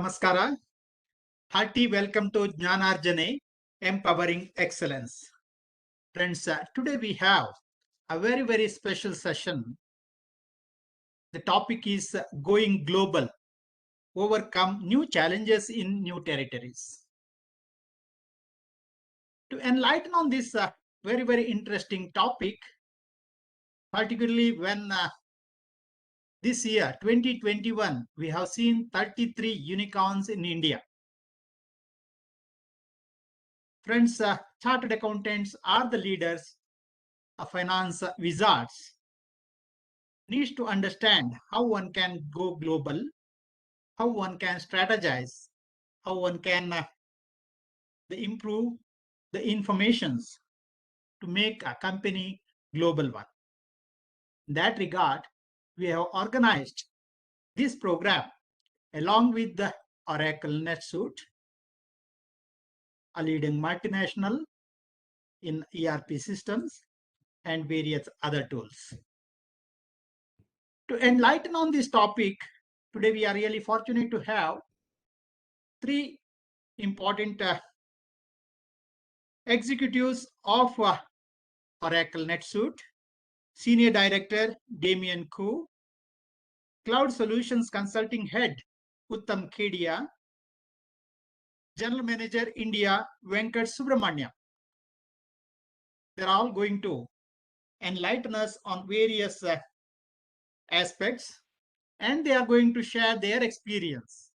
Namaskara. Hearty welcome to Jnanarjane, Empowering Excellence. Friends, today we have a very special session. The topic is Going Global, Overcome New Challenges in New Territories. To enlighten on this very interesting topic, particularly when this year, 2021, we have seen 33 unicorns in India. Friends, chartered accountants are the leaders, finance wizards. Needs to understand how one can go global, how one can strategize, how one can improve the informations to make a company global one. In that regard, we have organized this program along with the Oracle NetSuite, a leading multinational in ERP systems and various other tools. To enlighten on this topic, today we are really fortunate to have three important executives of Oracle NetSuite, Senior Director Damien Koo, Cloud Solutions Consulting Head Uttam Kedia, General Manager India Venkat Subramaniam. They're all going to enlighten us on various aspects, and they are going to share their experience,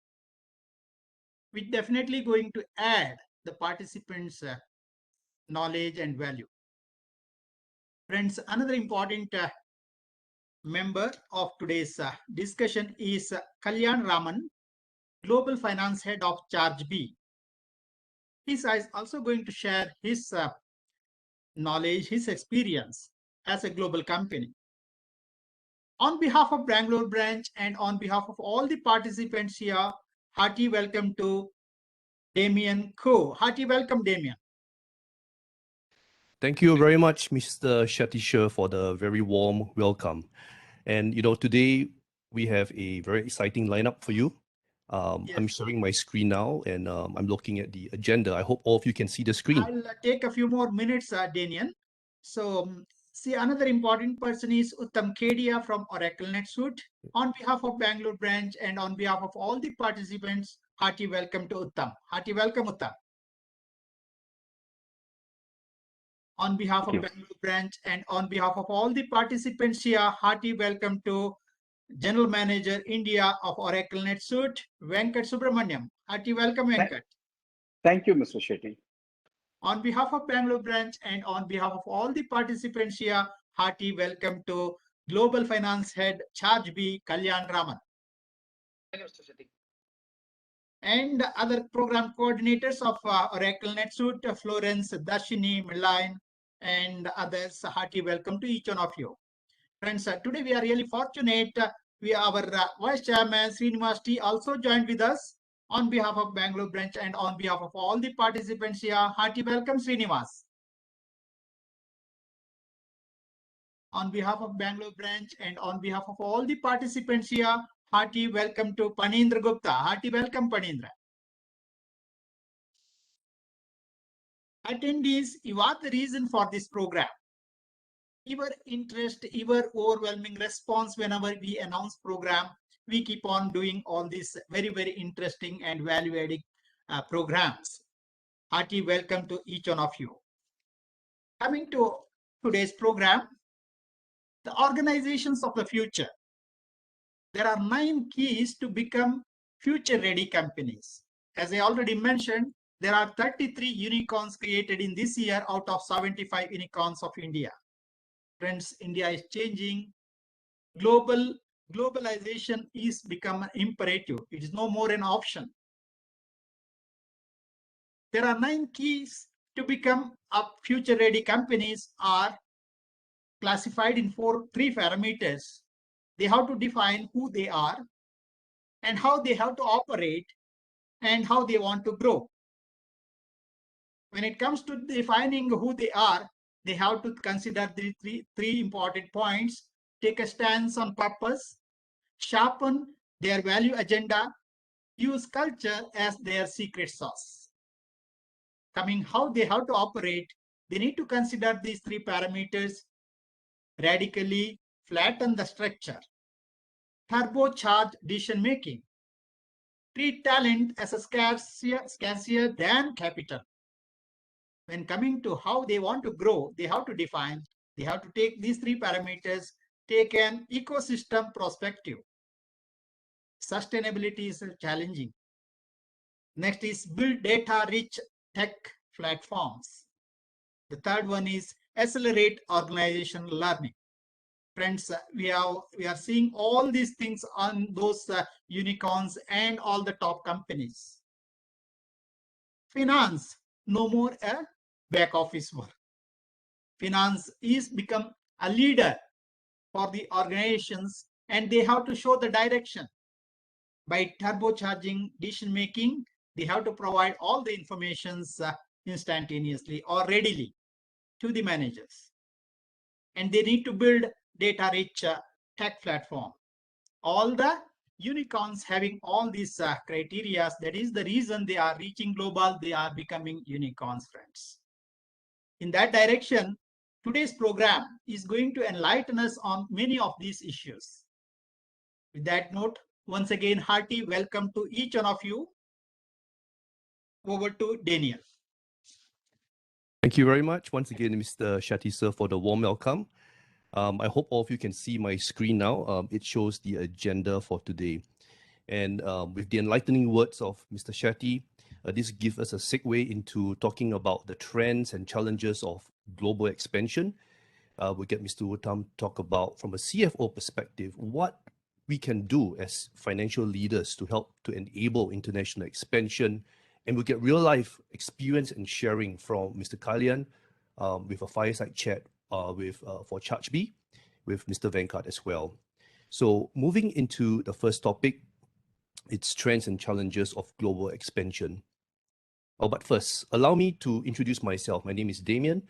which definitely going to add the participants' knowledge and value. Friends, another important member of today's discussion is Kalyan Raman, Global Finance Head of Charge B. He is also going to share his knowledge, his experience as a global company. On behalf of Bangalore branch and on behalf of all the participants here, hearty welcome to Damien Koo. Hearty welcome, Damien. Thank you very much, Mr. Shatisha, for the very warm welcome. And today we have a very exciting lineup for you. Yes. I'm sharing my screen now, and I'm looking at the agenda. I hope all of you can see the screen. I'll take a few more minutes, Damien. So, see, another important person is Uttam Kedia from Oracle NetSuite. On behalf of Bangalore branch and on behalf of all the participants, hearty welcome to Uttam. Hearty welcome, Uttam. On behalf of Bangalore branch and on behalf of all the participants here, hearty welcome to General Manager India of Oracle NetSuite, Venkat Subramaniam. Hearty welcome, Venkat. Thank you, Mr. Shetty. On behalf of Bangalore branch and on behalf of all the participants here, hearty welcome to Global Finance Head Charge B, Kalyan Raman. Thank you, Mr. Shetty. And other program coordinators of Oracle NetSuite, Florence, Dashini, Milan, and others, hearty welcome to each one of you. Friends, today we are really fortunate. Our Vice Chairman Srinivas T also joined with us on behalf of Bangalore branch and on behalf of all the participants here. Hearty welcome, Srinivas. On behalf of Bangalore branch and on behalf of all the participants here, hearty welcome to Panindra Gupta. Hearty welcome, Panindra. Attendees, you are the reason for this program. Your interest, your overwhelming response whenever we announce program, we keep on doing all these very interesting and value-adding programs. Hearty welcome to each one of you. Coming to today's program, the organizations of the future. There are 9 keys to become future-ready companies. As I already mentioned, there are 33 unicorns created in this year out of 75 unicorns of India. Friends, India is changing. Globalization is become an imperative. It is no more an option. There are 9 keys to become future-ready companies are classified in 3 parameters. They have to define who they are and how they have to operate and how they want to grow. When it comes to defining who they are, they have to consider the three important points: take a stance on purpose, sharpen their value agenda, use culture as their secret sauce. Coming how they have to operate, they need to consider these three parameters: radically flatten the structure, turbocharge decision making, treat talent as a scarcer than capital. When coming to how they want to grow, they have to define, they have to take these three parameters, take an ecosystem perspective. Sustainability is challenging. Next is build data-rich tech platforms. The third one is accelerate organizational learning. Friends, we are seeing all these things on those unicorns and all the top companies. Finance, no more a back office work. Finance is become a leader for the organizations, and they have to show the direction. By turbocharging decision making, they have to provide all the informations instantaneously or readily to the managers. And they need to build data-rich tech platform. All the unicorns having all these criteria, that is the reason they are reaching global, they are becoming unicorns, friends. In that direction, today's program is going to enlighten us on many of these issues. With that note, once again, hearty welcome to each one of you. Over to Daniel. Thank you very much once again, Mr. Shetty, sir, for the warm welcome. I hope all of you can see my screen now. It shows the agenda for today. And with the enlightening words of Mr. Shetty, this gives us a segue into talking about the trends and challenges of global expansion. We'll get Mr. Uttam talk about, from a CFO perspective, what we can do as financial leaders to help to enable international expansion. And we'll get real life experience and sharing from Mr. Kalyan with a fireside chat for ChargeBee with Mr. Venkat as well. So moving into the first topic, it's trends and challenges of global expansion. Oh, but first, allow me to introduce myself. My name is Damien.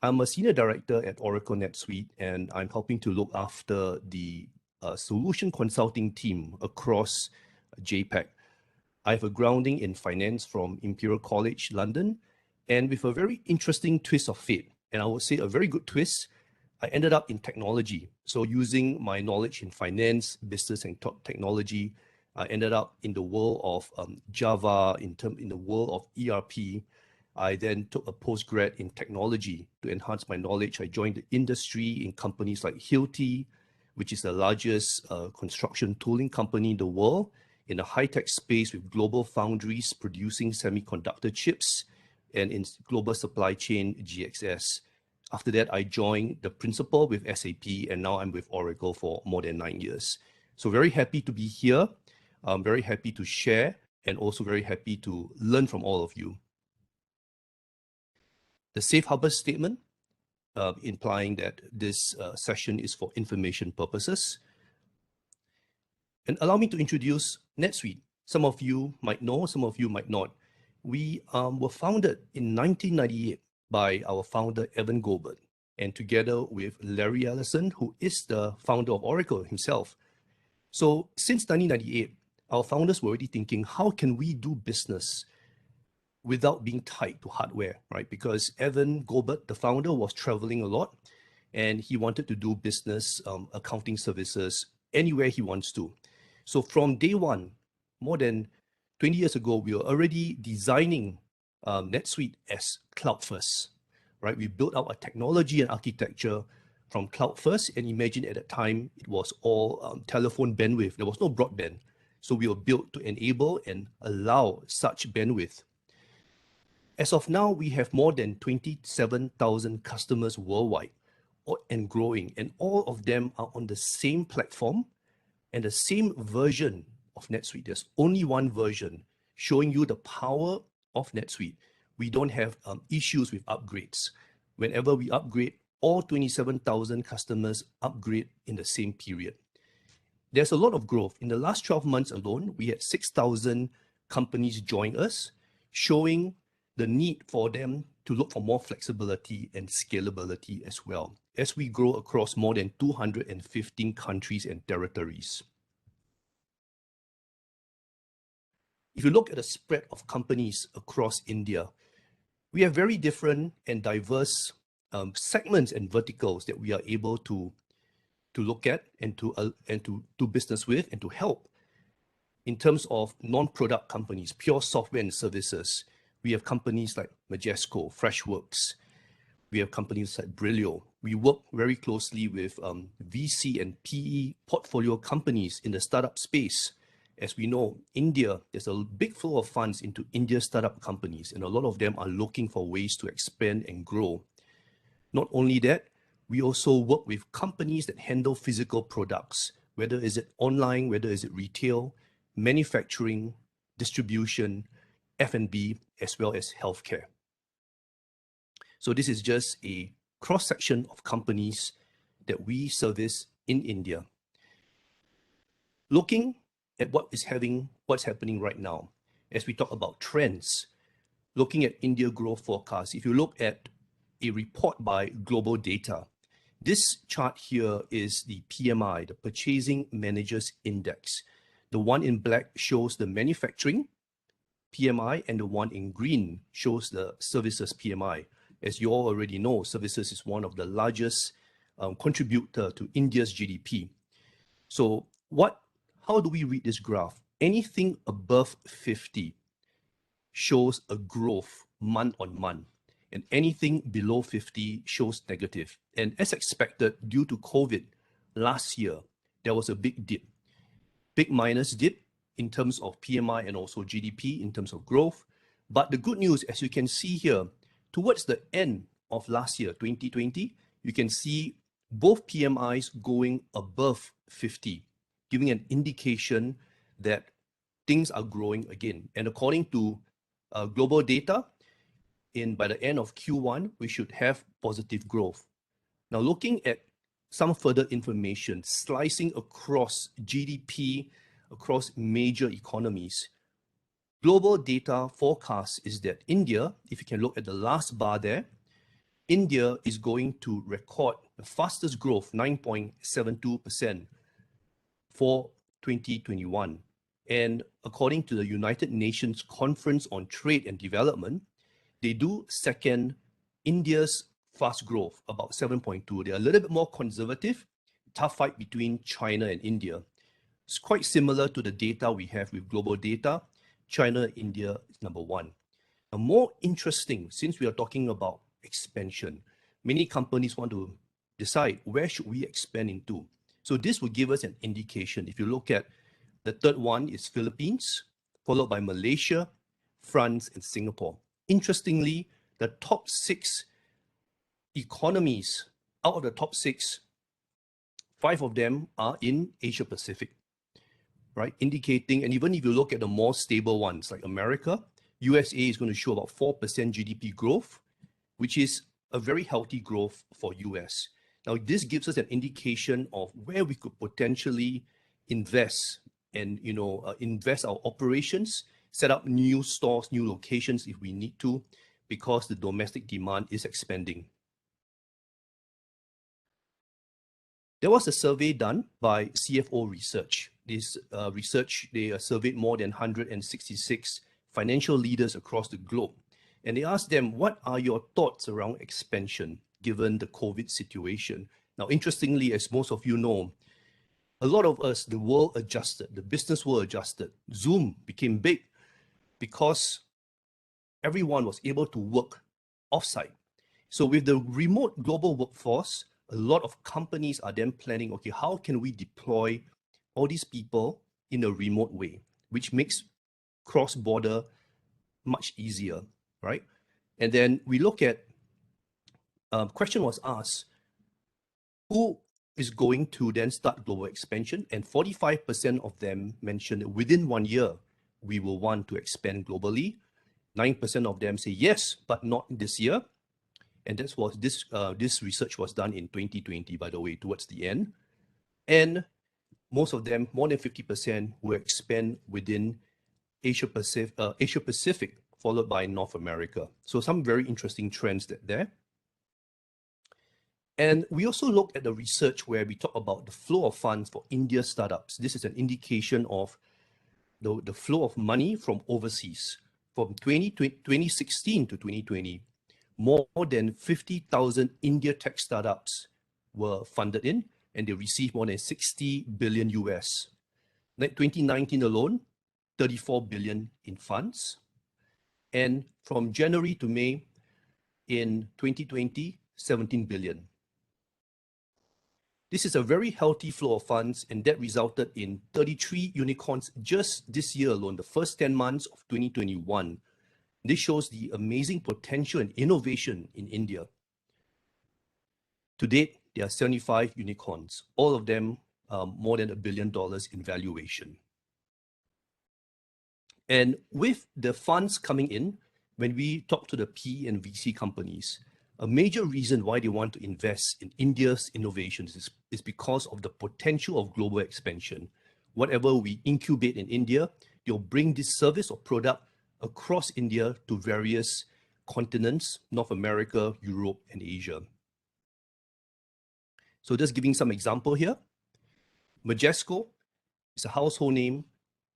I'm a senior director at Oracle NetSuite, and I'm helping to look after the solution consulting team across JPAC. I have a grounding in finance from Imperial College London, and with a very interesting twist of fate, and I would say a very good twist, I ended up in technology. So using my knowledge in finance, business, and technology, I ended up in the world of Java, in the world of ERP. I then took a postgrad in technology to enhance my knowledge. I joined the industry in companies like Hilti, which is the largest construction tooling company in the world, in a high-tech space with global foundries producing semiconductor chips, and in global supply chain, GXS. After that, I joined the principal with SAP, and now I'm with Oracle for more than 9 years. So very happy to be here. I'm very happy to share, and also very happy to learn from all of you. The safe harbor statement, implying that this session is for information purposes. And allow me to introduce NetSuite. Some of you might know, some of you might not. We were founded in 1998 by our founder, Evan Goldberg, and together with Larry Ellison, who is the founder of Oracle himself. So since 1998, our founders were already thinking, how can we do business without being tied to hardware, right? Because Evan Goldberg, the founder, was traveling a lot, and he wanted to do business, accounting services, anywhere he wants to. So from day one, more than 20 years ago, we were already designing NetSuite as cloud first, right? We built out a technology and architecture from cloud first, and imagine at that time, it was all telephone bandwidth. There was no broadband. So we were built to enable and allow such bandwidth. As of now, we have more than 27,000 customers worldwide and growing, and all of them are on the same platform and the same version of NetSuite. There's only one version showing you the power of NetSuite. We don't have issues with upgrades. Whenever we upgrade, all 27,000 customers upgrade in the same period. There's a lot of growth. In the last 12 months alone, we had 6,000 companies join us, showing the need for them to look for more flexibility and scalability as well, as we grow across more than 215 countries and territories. if you look at the spread of companies across India, we have very different and diverse segments and verticals that we are able to look at and to do business with and to help. In terms of non-product companies, pure software and services, we have companies like Majesco, Freshworks. We have companies like Brilio. We work very closely with VC and PE portfolio companies in the startup space. As we know, India, there's a big flow of funds into India startup companies, and a lot of them are looking for ways to expand and grow. Not only that, we also work with companies that handle physical products, whether is it online, whether is it retail, manufacturing, distribution, F&B, as well as healthcare. So this is just a cross-section of companies that we service in India. Looking at what's happening right now, as we talk about trends, looking at India growth forecast, if you look at a report by Global Data, this chart here is the PMI, the Purchasing Managers Index. The one in black shows the manufacturing PMI, and the one in green shows the services PMI. As you all already know, services is one of the largest contributor to India's GDP. So how do we read this graph? Anything above 50 shows a growth month on month, and anything below 50 shows negative. And as expected, due to COVID last year, there was a big dip. Big minus dip in terms of PMI and also GDP in terms of growth. But the good news, as you can see here, towards the end of last year, 2020, you can see both PMIs going above 50, giving an indication that things are growing again. And according to Global Data, by the end of Q1, we should have positive growth. Now, looking at some further information, slicing across GDP, across major economies, Global Data forecast is that India, if you can look at the last bar there, India is going to record the fastest growth, 9.72% for 2021. And according to the United Nations Conference on Trade and Development, they do second India's fast growth, about 7.2. They're a little bit more conservative, tough fight between China and India. It's quite similar to the data we have with Global Data. China, India is number one. Now, more interesting, since we are talking about expansion, many companies want to decide where should we expand into. So this will give us an indication. If you look at the third one is Philippines, followed by Malaysia, France, and Singapore. Interestingly, the top 6 economies, out of the top 6, 5 of them are in Asia Pacific, right? Indicating, and even if you look at the more stable ones like America, USA is going to show about 4% GDP growth, which is a very healthy growth for US. Now, this gives us an indication of where we could potentially invest and invest our operations, set up new stores, new locations if we need to, because the domestic demand is expanding. There was a survey done by CFO Research. This research, they surveyed more than 166 financial leaders across the globe. And they asked them, what are your thoughts around expansion given the COVID situation? Now, interestingly, as most of you know, a lot of us, the world adjusted, the business world adjusted. Zoom became big because everyone was able to work offsite. So with the remote global workforce, a lot of companies are then planning, okay, how can we deploy all these people in a remote way, which makes cross-border much easier, right? And then we look at, question was asked, who is going to then start global expansion? And 45% of them mentioned within 1 year, we will want to expand globally. 9% of them say yes, but not this year. And this research was done in 2020, by the way, towards the end. And most of them, more than 50%, will expand within Asia Pacific, followed by North America. So some very interesting trends there. And we also looked at the research where we talk about the flow of funds for India startups. This is an indication of the flow of money from overseas. From 2016 to 2020, more than 50,000 India tech startups were funded in, and they received more than 60 billion US. Like 2019 alone, 34 billion in funds. And from January to May in 2020, 17 billion. This is a very healthy flow of funds, and that resulted in 33 unicorns just this year alone, the first 10 months of 2021. This shows the amazing potential and innovation in India. To date, there are 75 unicorns, all of them more than $1 billion in valuation. And with the funds coming in, when we talk to the PE and VC companies, a major reason why they want to invest in India's innovations is because of the potential of global expansion. Whatever we incubate in India, they'll bring this service or product across India to various continents, North America, Europe, and Asia. So just giving some example here. Majesco is a household name.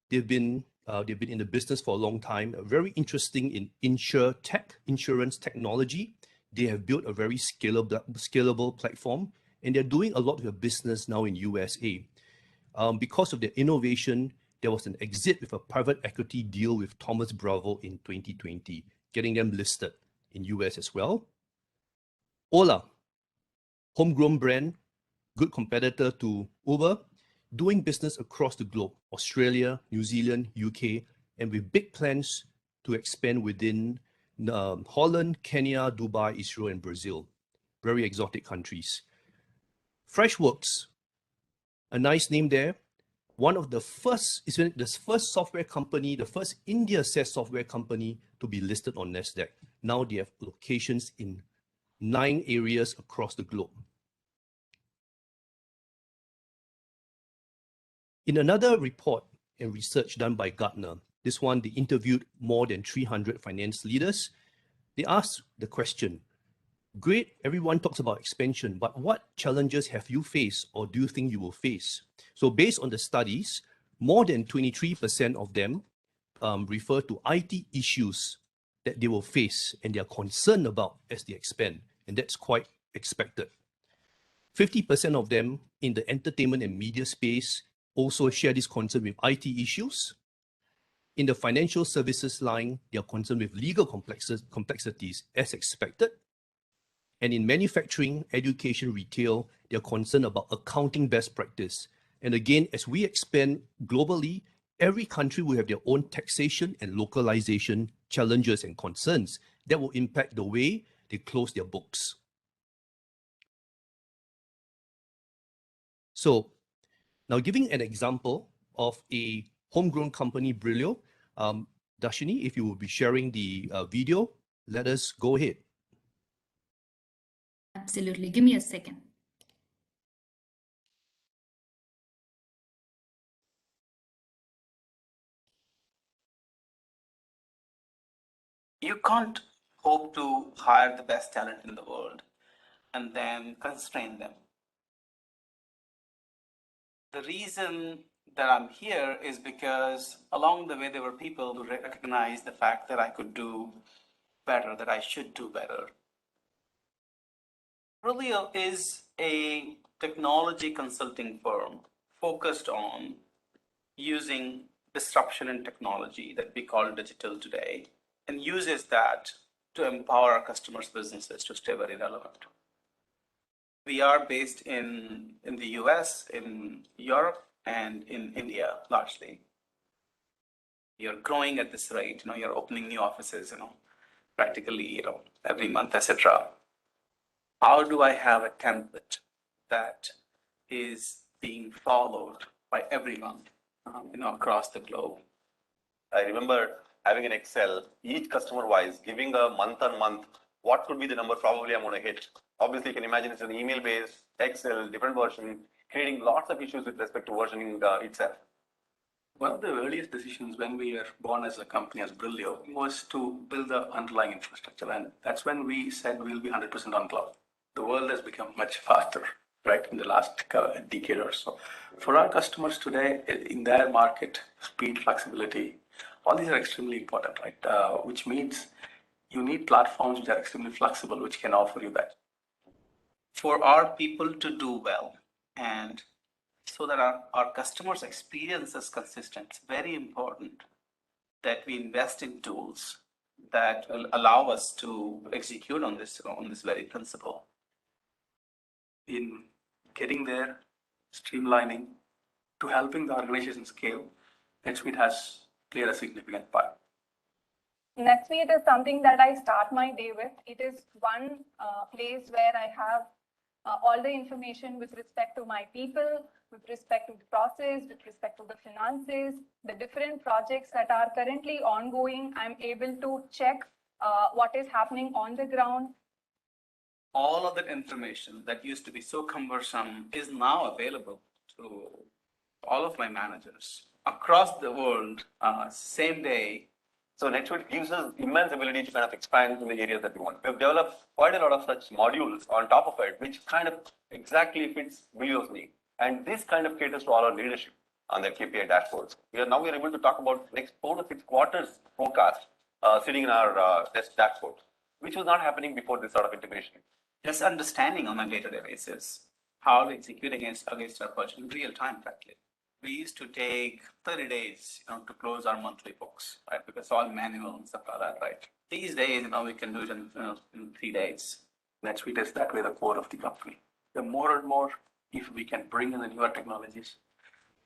They've been in the business for a long time, very interesting in insurance technology. They have built a very scalable platform, and they're doing a lot of their business now in USA. Because of their innovation, there was an exit with a private equity deal with Thomas Bravo in 2020, getting them listed in US as well. Ola, homegrown brand, good competitor to Uber, doing business across the globe, Australia, New Zealand, UK, and with big plans to expand within Holland, Kenya, Dubai, Israel, and Brazil. Very exotic countries. Freshworks, a nice name there. One of the first software company, the first India SaaS software company to be listed on NASDAQ. Now they have locations in 9 areas across the globe. In another report and research done by Gartner, this one, they interviewed more than 300 finance leaders. They asked the question, great, everyone talks about expansion, but what challenges have you faced or do you think you will face? So based on the studies, more than 23% of them refer to IT issues that they will face and they are concerned about as they expand, and that's quite expected. 50% of them in the entertainment and media space also share this concern with IT issues. In the financial services line, they are concerned with legal complexities as expected. And in manufacturing, education, retail, they are concerned about accounting best practice. And again, as we expand globally, every country will have their own taxation and localization challenges and concerns that will impact the way they close their books. So now giving an example of a homegrown company, Brilio, Darshini, if you will be sharing the video, let us go ahead. Absolutely. Give me a second. You can't hope to hire the best talent in the world and then constrain them. The reason that I'm here is because along the way, there were people who recognized the fact that I could do better, that I should do better. Brilio is a technology consulting firm focused on using disruption in technology that we call digital today, and uses that to empower our customers' businesses to stay very relevant. We are based in the US, in Europe, and in India largely. You're growing at this rate, you're opening new offices, practically, every month, etc. How do I have a template that is being followed by everyone, across the globe? I remember having an Excel, each customer-wise, giving a month-on-month, what could be the number probably I'm going to hit. Obviously, you can imagine it's an email-based, Excel, different version, creating lots of issues with respect to versioning itself. One of the earliest decisions when we were born as a company, as Brilio, was to build the underlying infrastructure. And that's when we said we'll be 100% on cloud. The world has become much faster. right, in the last decade or so. For our customers today, in their market, speed, flexibility, all these are extremely important, right? Which means you need platforms which are extremely flexible, which can offer you that. For our people to do well and so that our customers' experience is consistent, it's very important that we invest in tools that will allow us to execute on this very principle. In getting there, streamlining, to helping the organization scale, NetSuite has played a significant part. NetSuite is something that I start my day with. It is one place where I have all the information with respect to my people, with respect to the process, with respect to the finances, the different projects that are currently ongoing. I'm able to check what is happening on the ground. All of that information that used to be so cumbersome is now available to all of my managers across the world, same day. So NetSuite gives us immense ability to kind of expand in the areas that we want. We've developed quite a lot of such modules on top of it, which kind of exactly fits Brilio's need. And this kind of caters to all our leadership on their KPI dashboards. We are able to talk about next 4 to 6 quarters forecast sitting in our test dashboard, which was not happening before this sort of integration. Just understanding on a day-to-day basis how to execute against our budget in real time, frankly. We used to take 30 days, to close our monthly books, right? Because it's all manual and stuff like that, right? These days, we can do it in 3 days. NetSuite is that way the core of the company. The more and more, if we can bring in the newer technologies,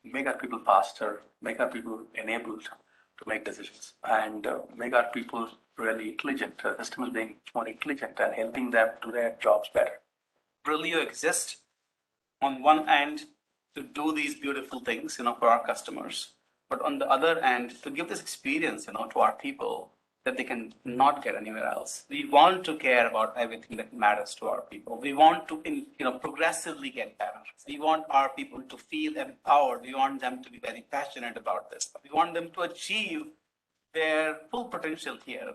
make our people faster, make our people enabled to make decisions, and make our people really intelligent, customers being more intelligent and helping them do their jobs better. Brilio exists on one end to do these beautiful things, for our customers, but on the other end, to give this experience, to our people that they can not get anywhere else. We want to care about everything that matters to our people. We want to, progressively get better. We want our people to feel empowered. We want them to be very passionate about this. We want them to achieve their full potential here.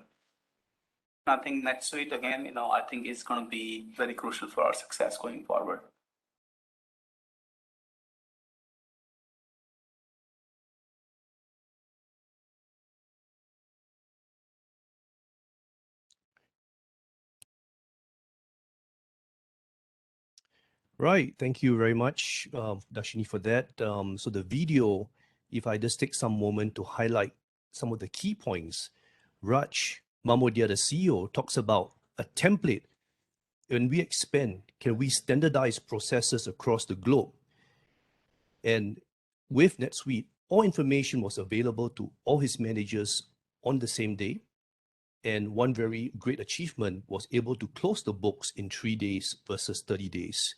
I think NetSuite, again, I think is going to be very crucial for our success going forward. Right. Thank you very much, Darshini, for that. So the video, if I just take some moment to highlight some of the key points, Raj Mamodia, the CEO, talks about a template. When we expand, can we standardize processes across the globe? And with NetSuite, all information was available to all his managers on the same day. And one very great achievement was able to close the books in 3 days versus 30 days.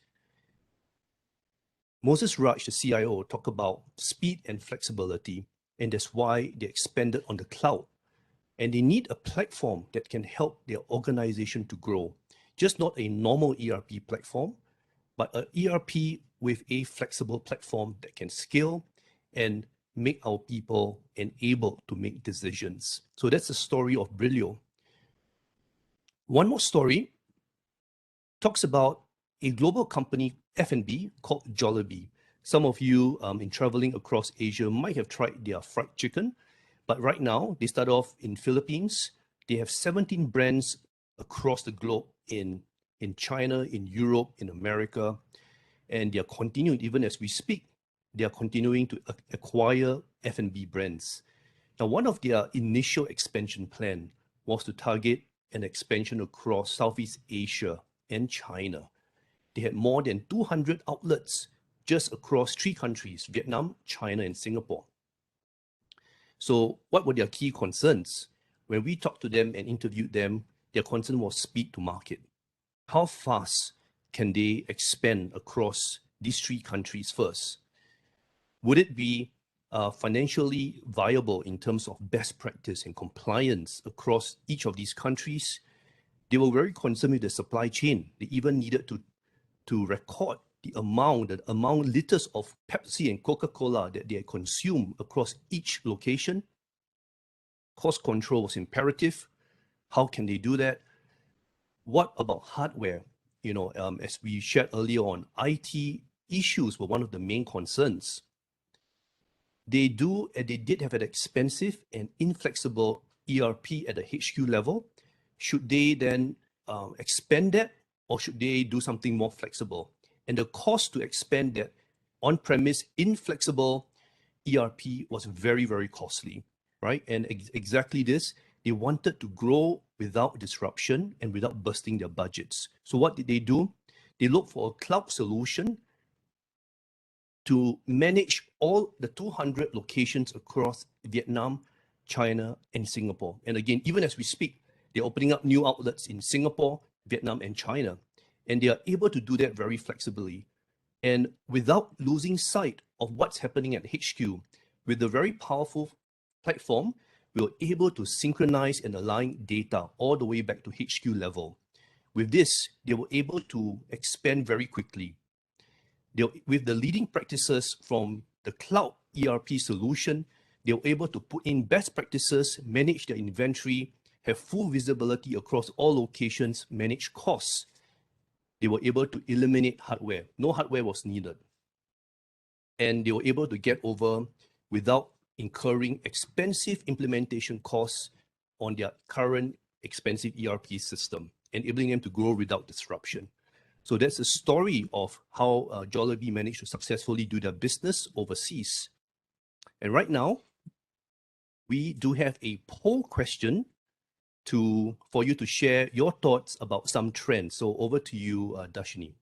Moses Raj, the CIO, talked about speed and flexibility, and that's why they expanded on the cloud. And they need a platform that can help their organization to grow. Just not a normal ERP platform, but an ERP with a flexible platform that can scale and make our people enabled to make decisions. So that's the story of Brilio. One more story talks about a global company, F&B, called Jollibee. Some of you in traveling across Asia might have tried their fried chicken, but right now they start off in Philippines. They have 17 brands across the globe in China, in Europe, in America, and they are continuing, even as we speak, they are continuing to acquire F&B brands. Now, one of their initial expansion plan was to target an expansion across Southeast Asia and China. They had more than 200 outlets just across 3 countries, Vietnam, China, and Singapore. So what were their key concerns? When we talked to them and interviewed them, their concern was speed to market. How fast can they expand across these 3 countries first? Would it be financially viable in terms of best practice and compliance across each of these countries? They were very concerned with the supply chain. They even needed to record the amount liters of Pepsi and Coca-Cola that they consume across each location. Cost control was imperative. How can they do that? What about hardware? as we shared earlier on, IT issues were one of the main concerns. They did have an expensive and inflexible ERP at the HQ level. Should they then expand that, or should they do something more flexible? And the cost to expand that on-premise inflexible ERP was very, very costly, right? And exactly this, they wanted to grow without disruption and without bursting their budgets. So what did they do? They looked for a cloud solution to manage all the 200 locations across Vietnam, China, and Singapore. And again, even as we speak, they're opening up new outlets in Singapore, Vietnam, and China. And they are able to do that very flexibly. And without losing sight of what's happening at HQ, with a very powerful platform, we were able to synchronize and align data all the way back to HQ level. With this, they were able to expand very quickly. With the leading practices from the cloud ERP solution, they were able to put in best practices, manage their inventory, have full visibility across all locations, manage costs. They were able to eliminate hardware. No hardware was needed. And they were able to get over without incurring expensive implementation costs on their current expensive ERP system, enabling them to grow without disruption. So that's a story of how Jollibee managed to successfully do their business overseas. And right now, we do have a poll question for you to share your thoughts about some trends. So over to you, Darshini.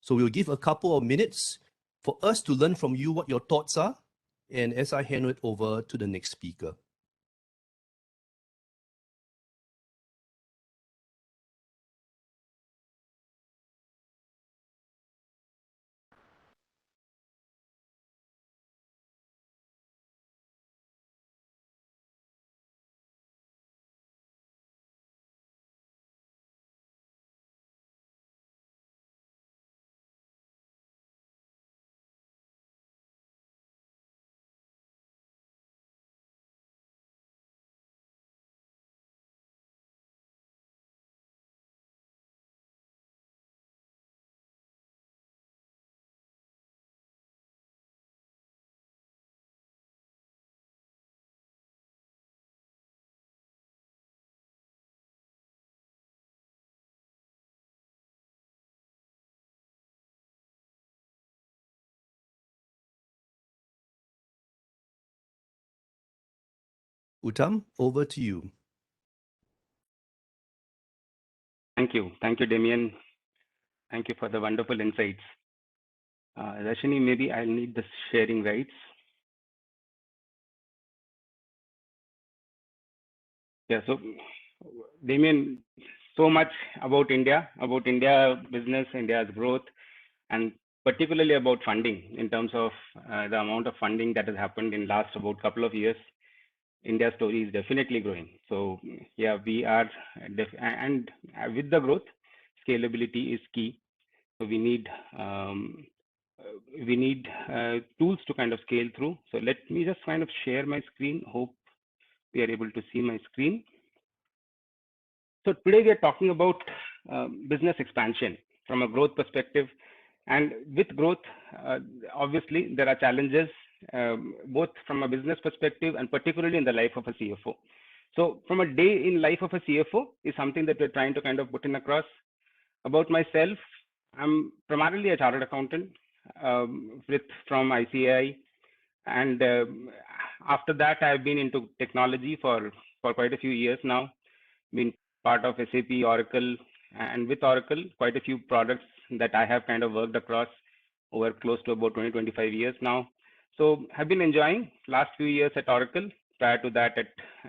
So we'll give a couple of minutes for us to learn from you what your thoughts are, and as I hand it over to the next speaker. Uttam, over to you. Thank you. Thank you, Damien. Thank you for the wonderful insights. Rashini, maybe I'll need the sharing rights. Yeah, so Damien, so much about India business, India's growth, and particularly about funding in terms of the amount of funding that has happened in last about couple of years. India's story is definitely growing. So yeah, we are, and with the growth, scalability is key. So we need tools to kind of scale through. So let me just kind of share my screen. Hope we are able to see my screen. So today we are talking about business expansion from a growth perspective. And with growth, obviously there are challenges, both from a business perspective and particularly in the life of a CFO. So from a day in life of a CFO is something that we're trying to kind of put in across. About myself, I'm primarily a chartered accountant from ICAI. And after that, I've been into technology for quite a few years now, been part of SAP, Oracle, and with Oracle, quite a few products that I have kind of worked across over close to about 20-25 years now. So I've been enjoying last few years at Oracle, prior to that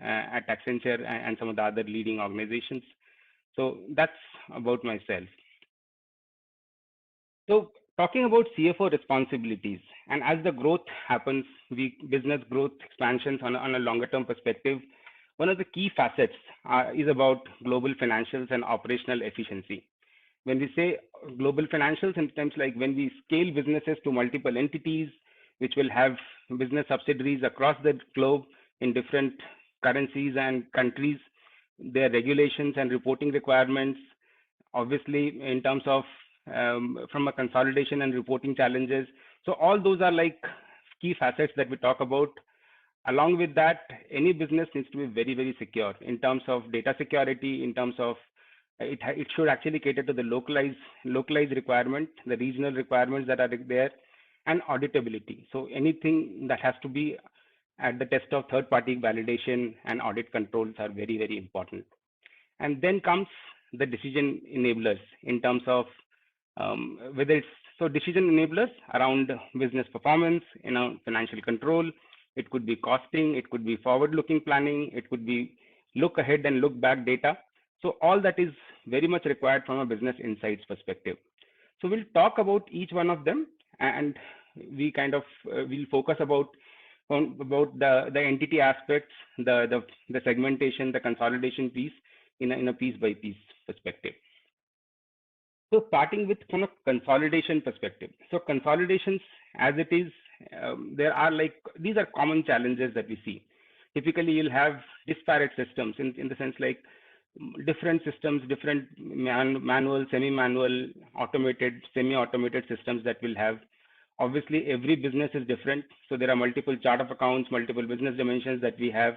at Accenture and some of the other leading organizations. So that's about myself. So talking about CFO responsibilities, and as the growth happens, business growth expansions on a longer term perspective, one of the key facets is about global financials and operational efficiency. When we say global financials, in terms like when we scale businesses to multiple entities, which will have business subsidiaries across the globe in different currencies and countries, their regulations and reporting requirements, obviously in terms of from a consolidation and reporting challenges. So all those are like key facets that we talk about. Along with that, any business needs to be very, very secure in terms of data security, in terms of it should actually cater to the localized requirement, the regional requirements that are there, and auditability. So anything that has to be at the test of third-party validation and audit controls are very, very important. And then comes the decision enablers in terms of whether it's so decision enablers around business performance, financial control. It could be costing, it could be forward-looking planning, it could be look ahead and look back data. So all that is very much required from a business insights perspective. So we'll talk about each one of them, and we kind of will focus about the entity aspects, the segmentation, the consolidation piece in a piece by piece perspective. So starting with from a consolidation perspective. So consolidations as it is, there are these are common challenges that we see. Typically, you'll have disparate systems in the sense like different systems, different manual, semi-manual, automated, semi-automated systems that will have. Obviously, every business is different. So there are multiple chart of accounts, multiple business dimensions that we have.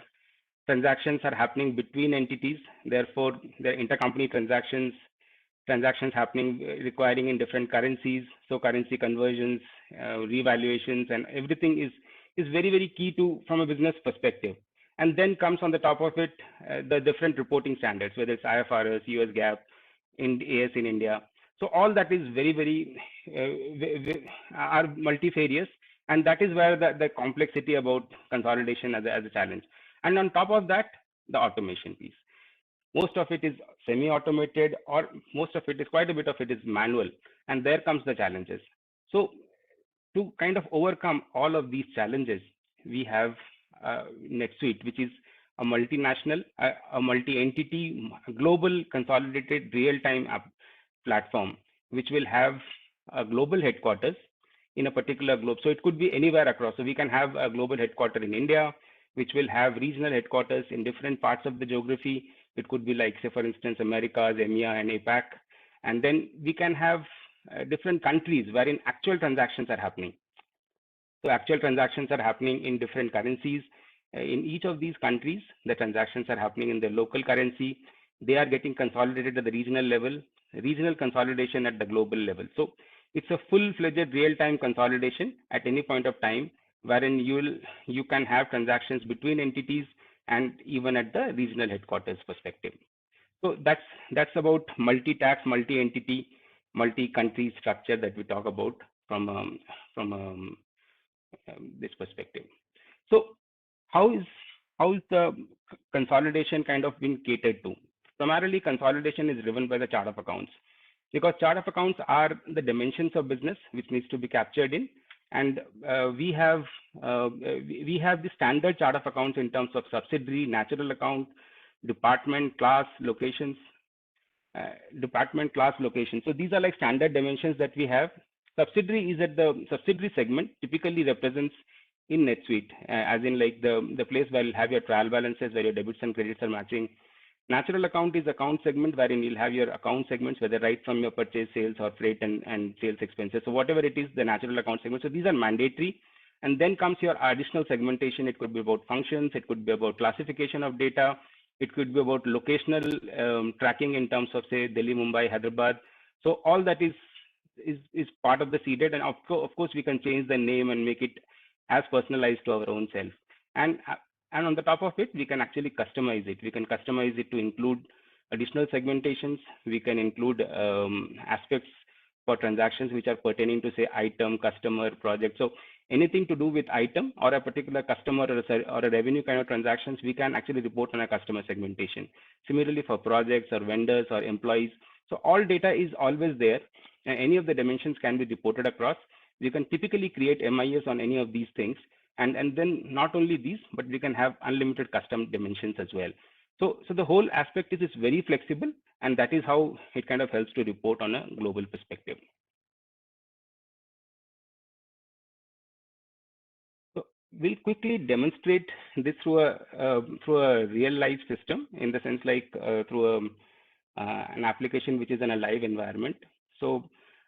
Transactions are happening between entities. Therefore, there are intercompany transactions happening requiring in different currencies. So currency conversions, revaluations, and everything is very, very key to from a business perspective. And then comes on the top of it, the different reporting standards, whether it's IFRS, US GAAP, AS in India. So all that is very, very are multifarious, and that is where the complexity about consolidation as a challenge. And on top of that, the automation piece. Most of it is semi-automated, or most of it is quite a bit of it is manual, and there comes the challenges. So to kind of overcome all of these challenges, we have NetSuite, which is a multinational, a multi-entity, global consolidated real-time app platform, which will have a global headquarters in a particular globe. So it could be anywhere across. So we can have a global headquarter in India, which will have regional headquarters in different parts of the geography. It could be like, say, for instance, Americas, EMEA, and APAC. And then we can have different countries wherein actual transactions are happening. So actual transactions are happening in different currencies. In each of these countries, the transactions are happening in the local currency. They are getting consolidated at the regional level, regional consolidation at the global level. So it's a full-fledged real-time consolidation at any point of time, wherein you can have transactions between entities and even at the regional headquarters perspective. So that's about multi-tax, multi-entity, multi-country structure that we talk about from this perspective. So how is the consolidation kind of been catered to? Primarily, consolidation is driven by the chart of accounts, because chart of accounts are the dimensions of business which needs to be captured in. And we have the standard chart of accounts in terms of subsidiary, natural account, department, class, locations, So these are like standard dimensions that we have. Subsidiary is at the subsidiary segment, typically represents in NetSuite, as in like the place where you'll have your trial balances, where your debits and credits are matching. Natural account is account segment wherein you'll have your account segments, whether right from your purchase, sales, or freight and sales expenses. So whatever it is, the natural account segment. So these are mandatory. And then comes your additional segmentation. It could be about functions. It could be about classification of data. It could be about locational tracking in terms of, say, Delhi, Mumbai, Hyderabad. So all that is part of the seeded. And of course, we can change the name and make it as personalized to our own self. And on the top of it, we can actually customize it. We can customize it to include additional segmentations. We can include aspects for transactions which are pertaining to, say, item, customer, project. So anything to do with item or a particular customer or a revenue kind of transactions, we can actually report on a customer segmentation. Similarly, for projects or vendors or employees. So all data is always there, and any of the dimensions can be reported across. We can typically create MIS on any of these things. And then not only these, but we can have unlimited custom dimensions as well. So the whole aspect is very flexible, and that is how it kind of helps to report on a global perspective. we'll quickly demonstrate this through a real life system, in the sense like through an application which is in a live environment. So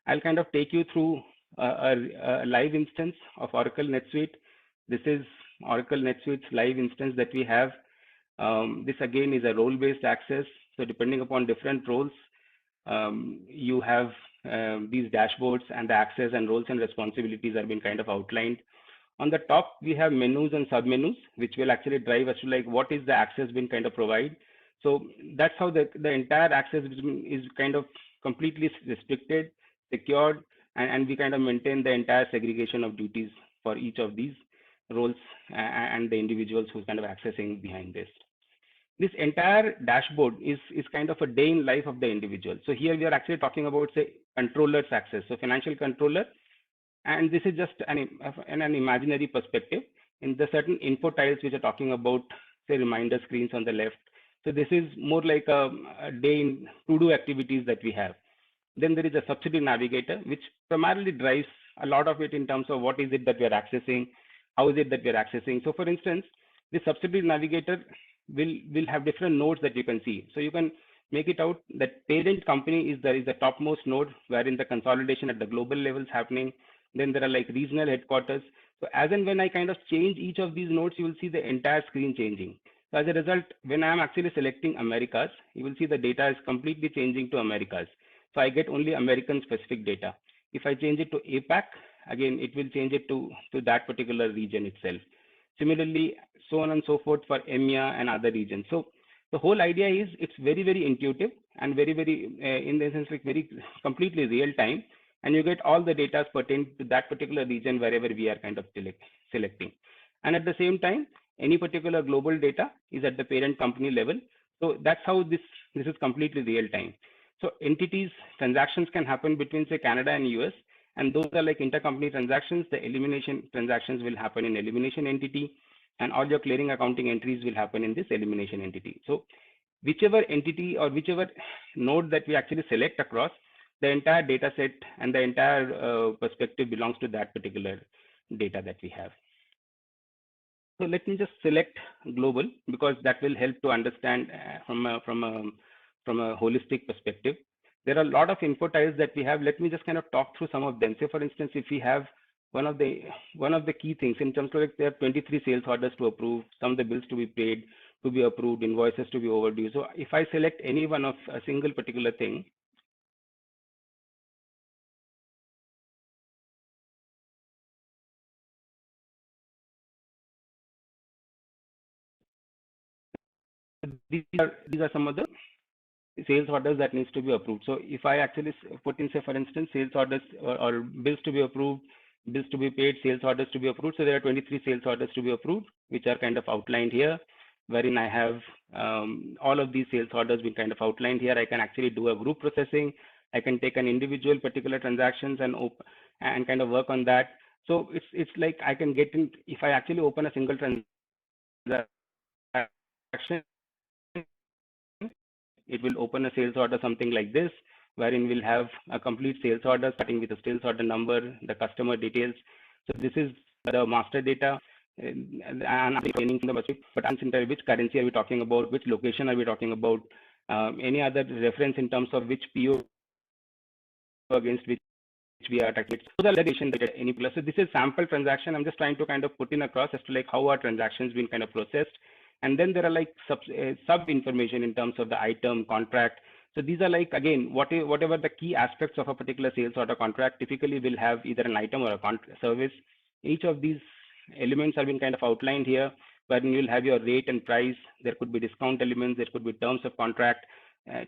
I'll kind of take you through a live instance of Oracle NetSuite. This is Oracle NetSuite's live instance that we have. This again is a role-based access. So depending upon different roles, you have these dashboards, and the access and roles and responsibilities have been kind of outlined. On the top, we have menus and submenus, which will actually drive us to like what is the access been kind of provide. So that's how the entire access is kind of completely restricted, secured, and we kind of maintain the entire segregation of duties for each of these roles and the individuals who's kind of accessing behind this. This entire dashboard is kind of a day in life of the individual. So here we are actually talking about, say, controller's access, so financial controller. And this is just an imaginary perspective. In the certain info tiles which are talking about, say, reminder screens on the left. So this is more like a day in to-do activities that we have. Then there is a subsidy navigator, which primarily drives a lot of it in terms of what is it that we are accessing, how is it that we are accessing. So for instance, the subsidy navigator will have different nodes that you can see. So you can make it out that parent company is the topmost node, wherein the consolidation at the global level is happening. Then there are like regional headquarters. So as and when I kind of change each of these nodes, you will see the entire screen changing. So as a result, when I'm actually selecting Americas, you will see the data is completely changing to Americas. So I get only American specific data. If I change it to APAC, again, it will change it to that particular region itself. Similarly, so on and so forth for EMEA and other regions. So the whole idea is it's very, very intuitive and very, in the sense like very completely real time. And you get all the data pertaining to that particular region wherever we are kind of selecting. And at the same time, any particular global data is at the parent company level. So that's how this is completely real time. So entities, transactions can happen between, say, Canada and US, and those are like intercompany transactions. The elimination transactions will happen in elimination entity, and all your clearing accounting entries will happen in this elimination entity. So whichever entity or whichever node that we actually select across, the entire data set and the entire perspective belongs to that particular data that we have. So let me just select global, because that will help to understand from a holistic perspective. There are a lot of info tiles that we have. Let me just kind of talk through some of them. Say, for instance, if we have one of the key things in terms of like there are 23 sales orders to approve, some of the bills to be paid, to be approved, invoices to be overdue. So if I select any one of a single particular thing, these are some of the sales orders that needs to be approved. So if I actually put in, say, for instance, sales orders or bills to be approved, bills to be paid, sales orders to be approved. So there are 23 sales orders to be approved, which are kind of outlined here, wherein I have all of these sales orders being kind of outlined here. I can actually do a group processing. I can take an individual particular transactions and kind of work on that. So it's like I can get in, if I actually open a single transaction, it will open a sales order, something like this, wherein we'll have a complete sales order starting with a sales order number, the customer details. So this is the master data, and I'm training from the budget, but which currency are we talking about, which location are we talking about, any other reference in terms of which PO against which we are attacking. So the relation data, any plus. So this is sample transaction. I'm just trying to kind of put in across as to like how our transactions been kind of processed. And then there are like sub information in terms of the item, contract. So these are like, again, whatever the key aspects of a particular sales order contract typically will have either an item or a service. Each of these elements have been kind of outlined here, wherein you'll have your rate and price. There could be discount elements. There could be terms of contract.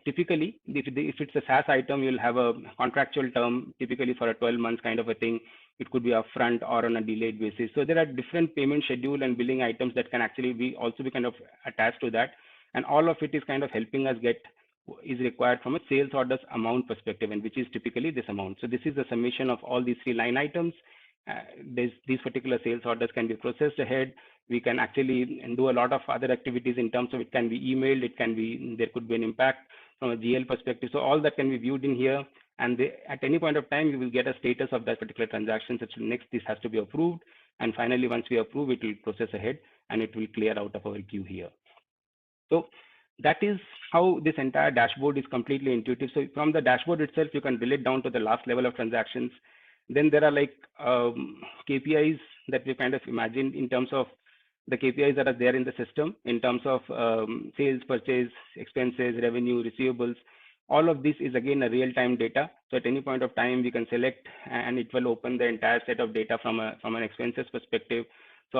Typically, if it's a SaaS item, you'll have a contractual term, typically for a 12 months kind of a thing. It could be upfront or on a delayed basis. So there are different payment schedule and billing items that can actually also be kind of attached to that. And all of it is kind of helping us get is required from a sales orders amount perspective, and which is typically this amount. So this is the summation of all these 3 line items. These particular sales orders can be processed ahead. We can actually do a lot of other activities in terms of it can be emailed, there could be an impact from a GL perspective. So all that can be viewed in here. and at any point of time, you will get a status of that particular transaction. So next, this has to be approved. And finally, once we approve, it will process ahead and it will clear out of our queue here. So that is how this entire dashboard is completely intuitive. So from the dashboard itself, you can drill it down to the last level of transactions. Then there are like KPIs that we kind of imagined in terms of the KPIs that are there in the system in terms of sales, purchase, expenses, revenue, receivables. All of this is again a real-time data. So at any point of time, we can select and it will open the entire set of data from an expenses perspective. So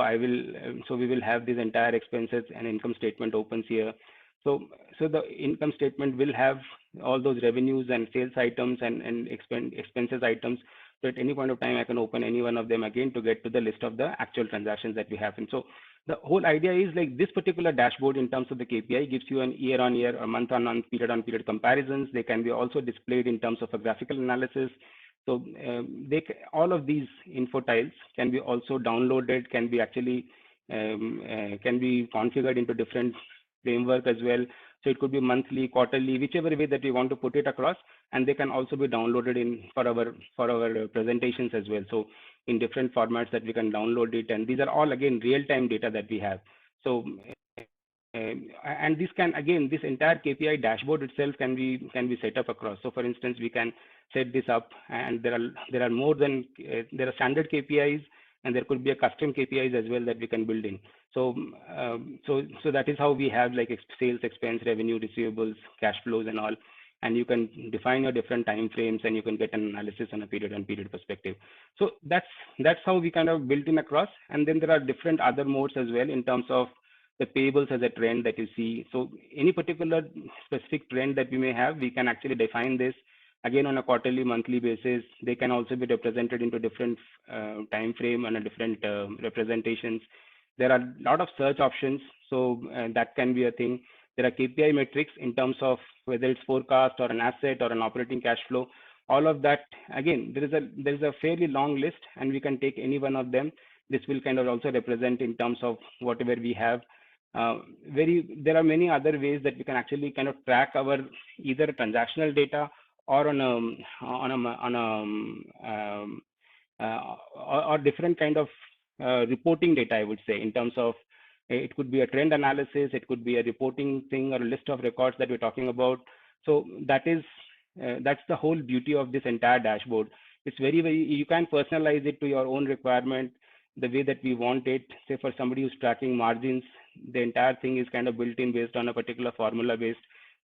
we will have these entire expenses and income statement opens here. So the income statement will have all those revenues and sales items and expenses items. So at any point of time, I can open any one of them again to get to the list of the actual transactions that we have. And so the whole idea is like this particular dashboard in terms of the KPI gives you an year-on-year or month-on-month, period-on-period comparisons. They can be also displayed in terms of a graphical analysis. So all of these info tiles can be also downloaded, can be actually can be configured into different framework as well. So it could be monthly, quarterly, whichever way that we want to put it across, and they can also be downloaded for our presentations as well. So in different formats that we can download it, and these are all again real-time data that we have. So and this can again this entire KPI dashboard itself can be set up across. So for instance, we can set this up, and there are more than there are standard KPIs, and there could be a custom KPIs as well that we can build in. So so that is how we have like sales, expense, revenue, receivables, cash flows, and all. And you can define your different time frames, and you can get an analysis on a period-on-period perspective. So that's how we kind of built in across. And then there are different other modes as well in terms of the payables as a trend that you see. So any particular specific trend that we may have, we can actually define this again on a quarterly, monthly basis. They can also be represented into different time frame and a different representations. There are a lot of search options, so that can be a thing. There are KPI metrics in terms of whether it's forecast or an asset or an operating cash flow. All of that, again, there is a fairly long list, and we can take any one of them. This will kind of also represent in terms of whatever we have. There are many other ways that we can actually kind of track our either transactional data or or different kind of reporting data, I would say, in terms of it could be a trend analysis, it could be a reporting thing or a list of records that we're talking about. So that's the whole beauty of this entire dashboard. It's very, you can personalize it to your own requirement, the way that we want it. Say for somebody who's tracking margins, the entire thing is kind of built in based on a particular formula based.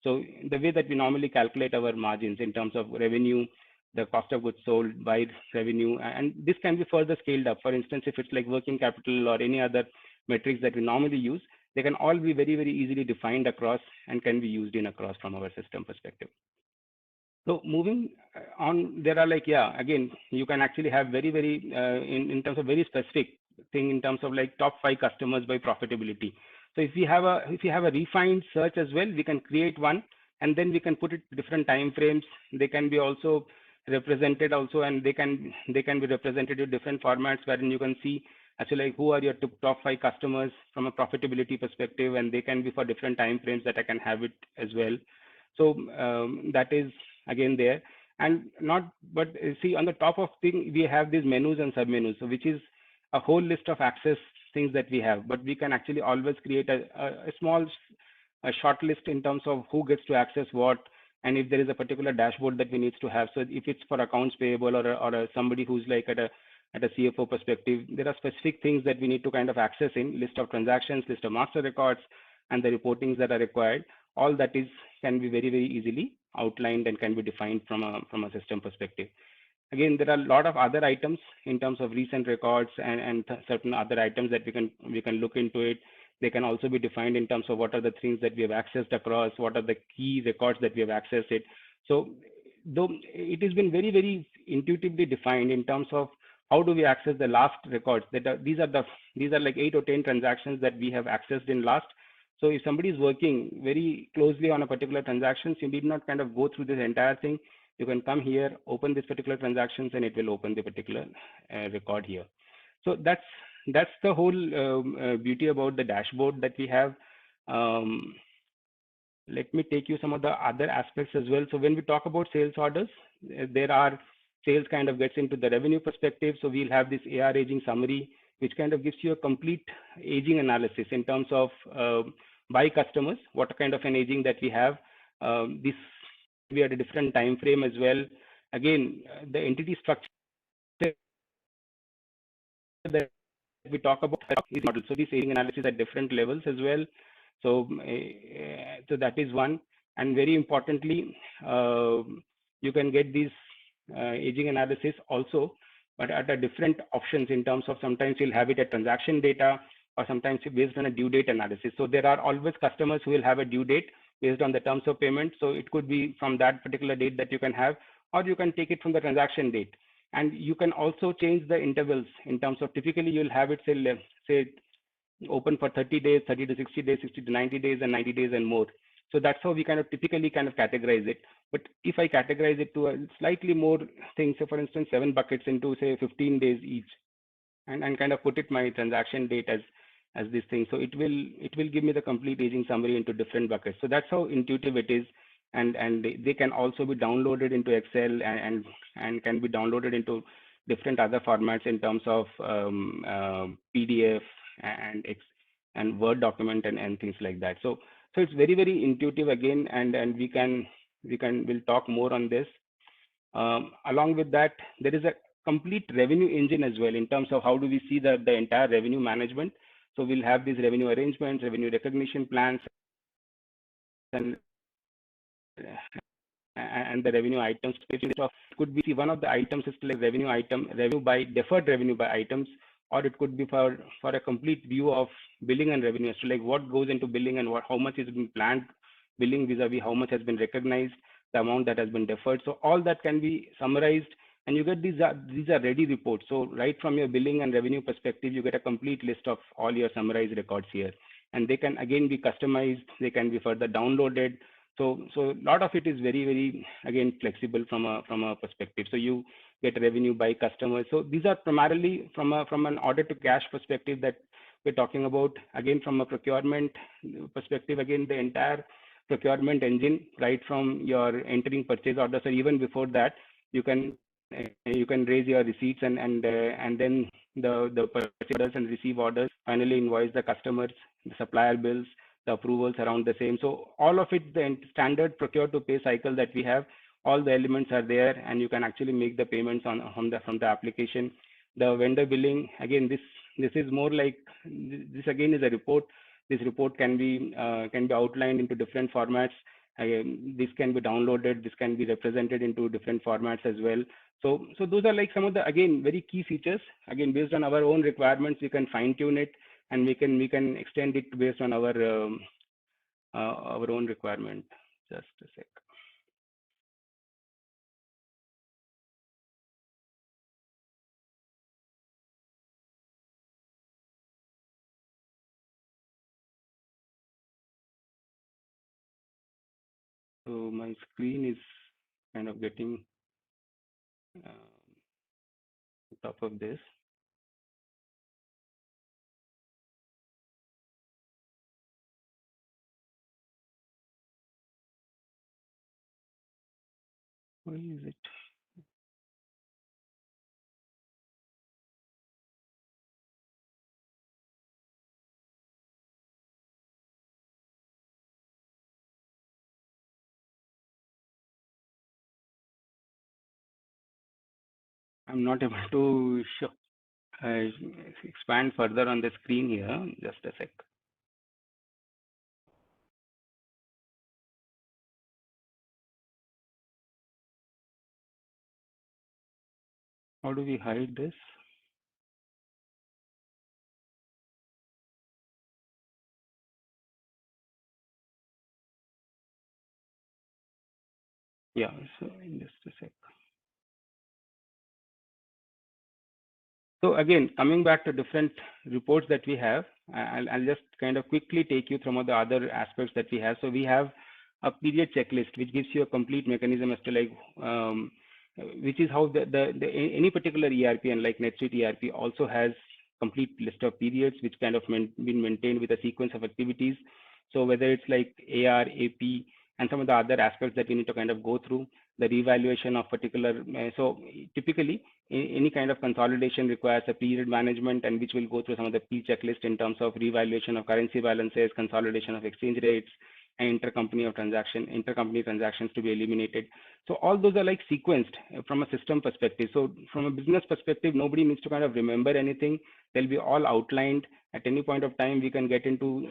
So the way that we normally calculate our margins in terms of revenue, the cost of goods sold by revenue, and this can be further scaled up. For instance, if it's like working capital or any other metrics that we normally use, they can all be very, very easily defined across and can be used in across from our system perspective. So moving on, there are like, yeah, again, you can actually have very, very, in terms of very specific thing in terms of like top 5 customers by profitability. So if you have a refined search as well, we can create one, and then we can put it different time frames. They can be also represented also, and they can be represented in different formats wherein you can see actually like who are your top 5 customers from a profitability perspective, and they can be for different time frames that I can have it as well. So that is again there. And but see, on the top of thing, we have these menus and submenus, so which is a whole list of access things that we have, but we can actually always create a short list in terms of who gets to access what, and if there is a particular dashboard that we need to have. So if it's for accounts payable or somebody who's like at a CFO perspective, there are specific things that we need to kind of access in list of transactions, list of master records, and the reportings that are required. All that can be very, very easily outlined and can be defined from a system perspective. Again, there are a lot of other items in terms of recent records and certain other items that we can look into it. They can also be defined in terms of what are the things that we have accessed across, what are the key records that we have accessed it. So though it has been very, very intuitively defined in terms of how do we access the last records. These are like 8 or 10 transactions that we have accessed in last. So if somebody is working very closely on a particular transaction, you need not kind of go through this entire thing. You can come here, open this particular transactions, and it will open the particular record here. So that's the whole beauty about the dashboard that we have. let me take you some of the other aspects as well. So when we talk about sales orders, there are sales kind of gets into the revenue perspective. So we'll have this AR aging summary, which kind of gives you a complete aging analysis in terms of by customers, what kind of an aging that we have. This we at a different time frame as well. Again, the entity structure that we talk about is model. So this aging analysis at different levels as well. So, so that is one. And very importantly, you can get these aging analysis also, but at a different options in terms of sometimes you'll have it at transaction data, or sometimes based on a due date analysis. So there are always customers who will have a due date based on the terms of payment. So it could be from that particular date that you can have, or you can take it from the transaction date. And you can also change the intervals in terms of typically you'll have it say open for 30 days, 30 to 60 days, 60 to 90 days, and 90 days and more. So that's how we kind of typically kind of categorize it. But if I categorize it to a slightly more things, so for instance, 7 buckets into say 15 days each, and kind of put it my transaction date as this thing. So it will give me the complete aging summary into different buckets. So that's how intuitive it is. And they can also be downloaded into Excel and can be downloaded into different other formats in terms of PDF and Word document and things like that. So it's very, very intuitive again, and we'll talk more on this. Along with that, there is a complete revenue engine as well in terms of how do we see the entire revenue management. So we'll have these revenue arrangements, revenue recognition plans, and the revenue items. Could be one of the items is like revenue item, deferred revenue by items, or it could be for a complete view of billing and revenue. So like what goes into billing and how much is being planned billing vis-a-vis how much has been recognized, the amount that has been deferred. So all that can be summarized, and you get these are ready reports. So right from your billing and revenue perspective, you get a complete list of all your summarized records here, and they can again be customized. They can be further downloaded. So a lot of it is very, very again flexible from a perspective. So you get revenue by customers. So these are primarily from an order to cash perspective that we're talking about. Again, from a procurement perspective, again the entire procurement engine, right from your entering purchase orders, or even before that, you can raise your receipts and then the purchase orders and receive orders, finally invoice the customers, the supplier bills, the approvals around the same. So all of it, the standard procure to pay cycle that we have, all the elements are there, and you can actually make the payments from the application. The vendor billing, again, this is more like, this again is a report. This report can be outlined into different formats. This can be downloaded. This can be represented into different formats as well. So those are like some of the, again, very key features. Again, based on our own requirements, we can fine tune it, and we can extend it based on our own requirement. Just a sec. So my screen is kind of getting on top of this. Why is it? I'm not able to expand further on the screen here. Just a sec. How do we hide this? Yeah, so just a sec. So again, coming back to different reports that we have, I'll just kind of quickly take you through some of the other aspects that we have. So we have a period checklist, which gives you a complete mechanism as to like, which is how any particular ERP, and like NetSuite ERP also has complete list of periods, which kind of been maintained with a sequence of activities. So whether it's like AR, AP, and some of the other aspects that we need to kind of go through, the revaluation of particular, so typically any kind of consolidation requires a period management, and which will go through some of the P checklist in terms of revaluation of currency balances, consolidation of exchange rates, and intercompany transactions to be eliminated. So all those are like sequenced from a system perspective. So from a business perspective, nobody needs to kind of remember anything. They'll be all outlined. At any point of time, we can get into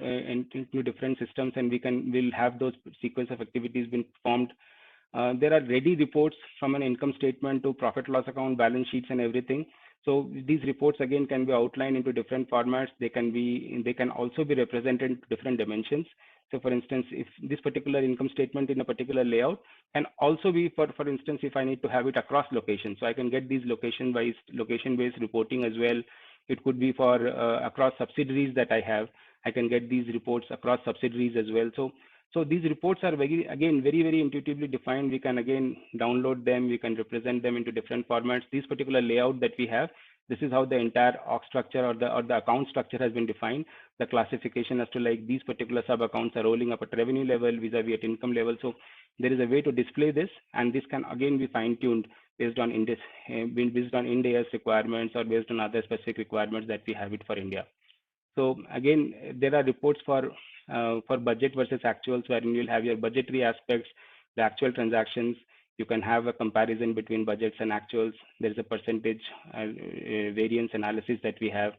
different systems, and we'll have those sequence of activities been performed. There are ready reports from an income statement to profit loss account, balance sheets, and everything. So these reports again can be outlined into different formats. They can also be represented in different dimensions. So for instance, if this particular income statement in a particular layout can also be, for instance, if I need to have it across locations, so I can get these location-based reporting as well. It could be for across subsidiaries that I have. I can get these reports across subsidiaries as well. So these reports are very intuitively defined. We can again download them. We can represent them into different formats. This particular layout that we have, this is how the entire org structure or the account structure has been defined. The classification as to like these particular sub accounts are rolling up at revenue level vis-a-vis at income level. So there is a way to display this, and this can again be fine-tuned based on Ind AS requirements or based on other specific requirements that we have it for India. So again, there are reports for budget versus actuals, wherein you'll have your budgetary aspects, the actual transactions. You can have a comparison between budgets and actuals. There's a percentage variance analysis that we have.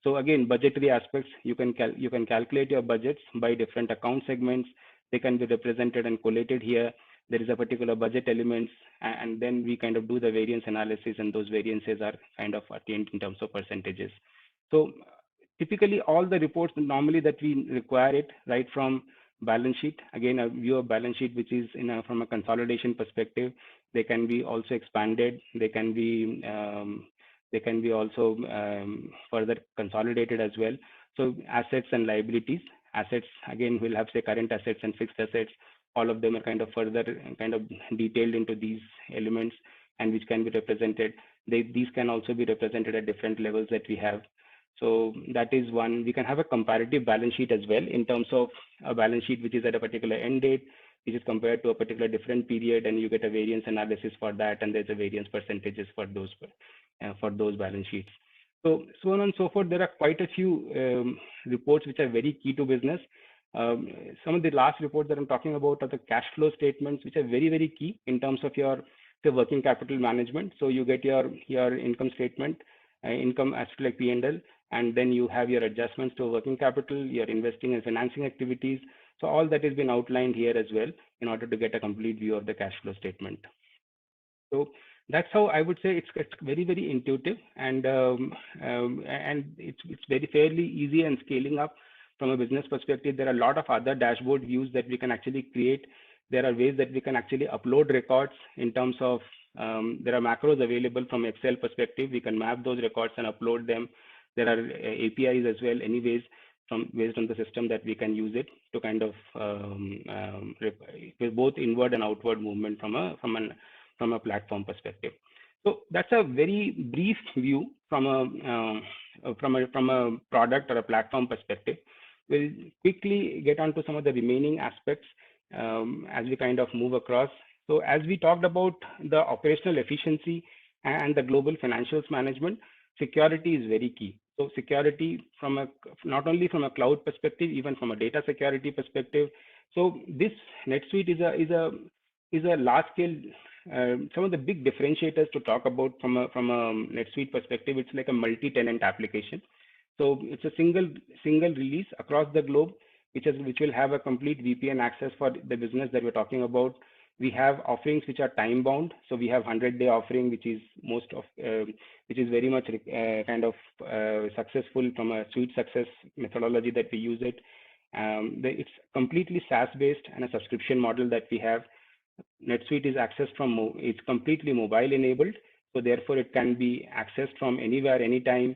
So again, budgetary aspects, you can calculate your budgets by different account segments. They can be represented and collated here. There is a particular budget elements, and then we kind of do the variance analysis, and those variances are kind of attained in terms of percentages. So typically all the reports normally that we require it right from balance sheet, again a view of balance sheet which is from a consolidation perspective. They can be also expanded. They can be also further consolidated as well. So assets and liabilities. Assets again will have say current assets and fixed assets. All of them are kind of further detailed into these elements, and which can be represented. These can also be represented at different levels that we have. So that is one. We can have a comparative balance sheet as well in terms of a balance sheet which is at a particular end date, which is compared to a particular different period, and you get a variance analysis for that, and there's a variance percentages for those balance sheets. So on and so forth. There are quite a few reports which are very key to business. Some of the last reports that I'm talking about are the cash flow statements, which are very key in terms of your working capital management. So you get your income statement, income as like P&L, and then you have your adjustments to working capital, your investing and financing activities. So all that has been outlined here as well in order to get a complete view of the cash flow statement. So that's how I would say it's very intuitive, and it's very fairly easy and scaling up from a business perspective. There are a lot of other dashboard views that we can actually create. There are ways that we can actually upload records in terms of there are macros available from Excel perspective. We can map those records and upload them. There are APIs as well, anyways, based on the system that we can use it to kind of with both inward and outward movement from a platform perspective. So that's a very brief view from a product or a platform perspective. We'll quickly get onto some of the remaining aspects as we kind of move across. So as we talked about the operational efficiency and the global financials management, security is very key. So security not only from a cloud perspective, even from a data security perspective. So this NetSuite is a large scale. Some of the big differentiators to talk about from a NetSuite perspective, it's like a multi-tenant application. So it's a single release across the globe, which will have a complete VPN access for the business that we're talking about. We have offerings which are time bound. So we have 100-day offering, which is very much kind of successful from a suite success methodology that we use it. It's completely SaaS based and a subscription model that we have. NetSuite is accessed from, it's completely mobile enabled. So therefore it can be accessed from anywhere, anytime,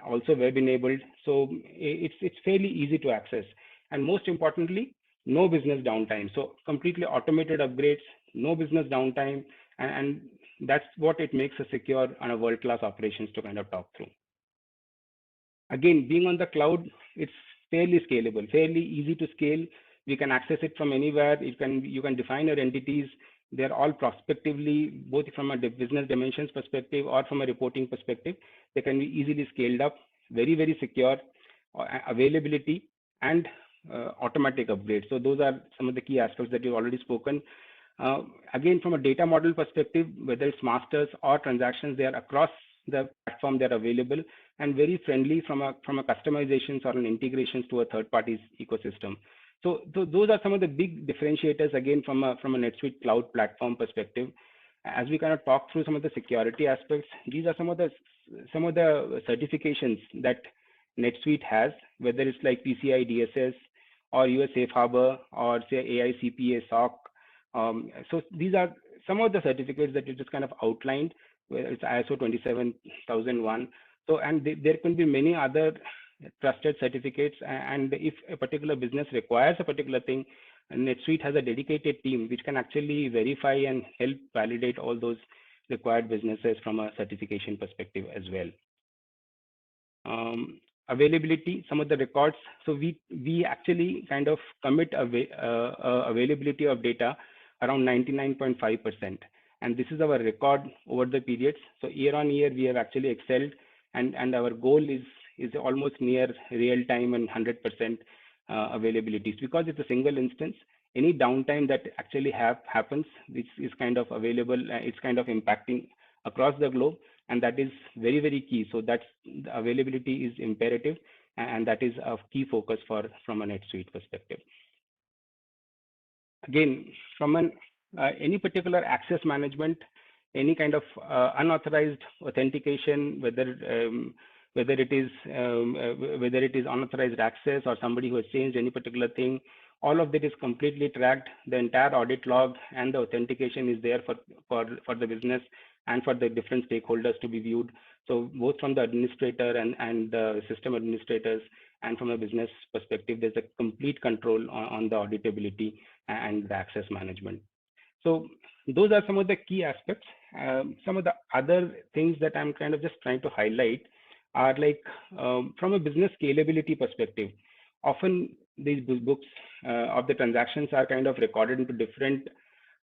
also web enabled. So it's fairly easy to access. And most importantly, no business downtime. So completely automated upgrades, no business downtime. And that's what it makes a secure and a world-class operations to kind of talk through. Again, being on the cloud, it's fairly scalable, fairly easy to scale. We can access it from anywhere. You can define your entities. They're all prospectively, both from a business dimensions perspective or from a reporting perspective. They can be easily scaled up, very, very secure, availability, and automatic upgrades. So those are some of the key aspects that you've already spoken. Again, from a data model perspective, whether it's masters or transactions, they are across the platform, they're available and very friendly from a customizations or an integrations to a third party's ecosystem. So those are some of the big differentiators, again, from a NetSuite cloud platform perspective. As we kind of talk through some of the security aspects, these are some of the certifications that NetSuite has, whether it's like PCI DSS or US Safe Harbor or say AICPA SOC. So these are some of the certificates that you just kind of outlined, whether it's ISO 27001. So, and there can be many other trusted certificates, and if a particular business requires a particular thing, NetSuite has a dedicated team which can actually verify and help validate all those required businesses from a certification perspective as well. Availability, some of the records. So we actually kind of commit availability of data around 99.5%. And this is our record over the periods. So year on year, we have actually excelled, and our goal is almost near real time and 100% availability. Because it's a single instance, any downtime that actually happens, which is kind of available, it's kind of impacting across the globe, and that is very, very key. So that's the availability is imperative, and that is a key focus from a NetSuite perspective. Again, from any particular access management, any kind of unauthorized authentication, whether it is unauthorized access or somebody who has changed any particular thing, all of that is completely tracked. The entire audit log and the authentication is there for the business and for the different stakeholders to be viewed. So both from the administrator and the system administrators and from a business perspective, there's a complete control on the auditability and the access management. So those are some of the key aspects. Some of the other things that I'm kind of just trying to highlight are like from a business scalability perspective, often these books of the transactions are kind of recorded into different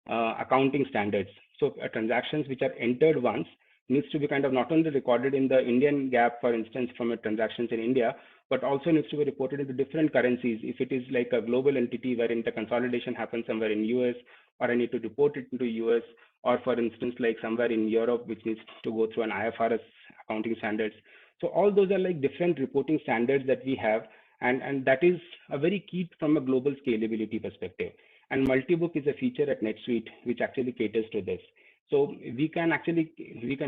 accounting standards. So transactions which are entered once needs to be kind of not only recorded in the Indian GAAP, for instance, from a transactions in India, but also needs to be reported into different currencies. If it is like a global entity wherein the consolidation happens somewhere in US, or I need to report it into US, or for instance, like somewhere in Europe, which needs to go through an IFRS accounting standards. So all those are like different reporting standards that we have, and that is a very key from a global scalability perspective. And multi-book is a feature at NetSuite which actually caters to this. So we can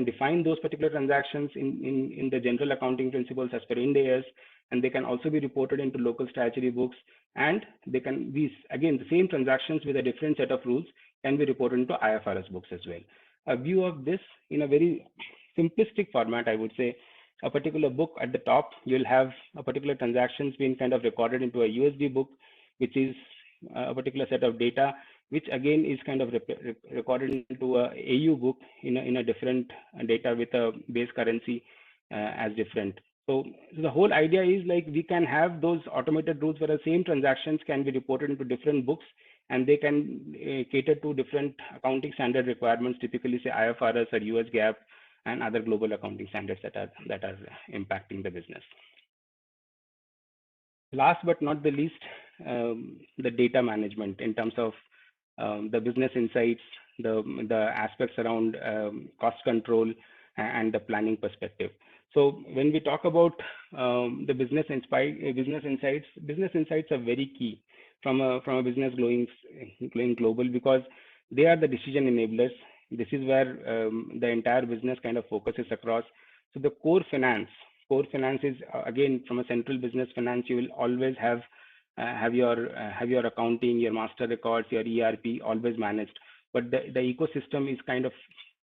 define those particular transactions in the general accounting principles as per Ind AS, and they can also be reported into local statutory books, and they can be, again, the same transactions with a different set of rules can be reported into IFRS books as well. A view of this in a very simplistic format, I would say, a particular book at the top, you'll have a particular transactions being kind of recorded into a USD book, which is a particular set of data, which again is kind of recorded into a AU book in a different data with a base currency as different. So the whole idea is like we can have those automated rules where the same transactions can be reported into different books, and they can cater to different accounting standard requirements, typically say IFRS or US GAAP and other global accounting standards that are impacting the business. Last but not the least, the data management in terms of the business insights, the aspects around cost control and the planning perspective. So when we talk about the business insights are very key from a business going global, because they are the decision enablers. This is where the entire business kind of focuses across. So the core finance is, again, from a central business finance, you will always have your accounting, your master records, your ERP always managed. But the ecosystem is kind of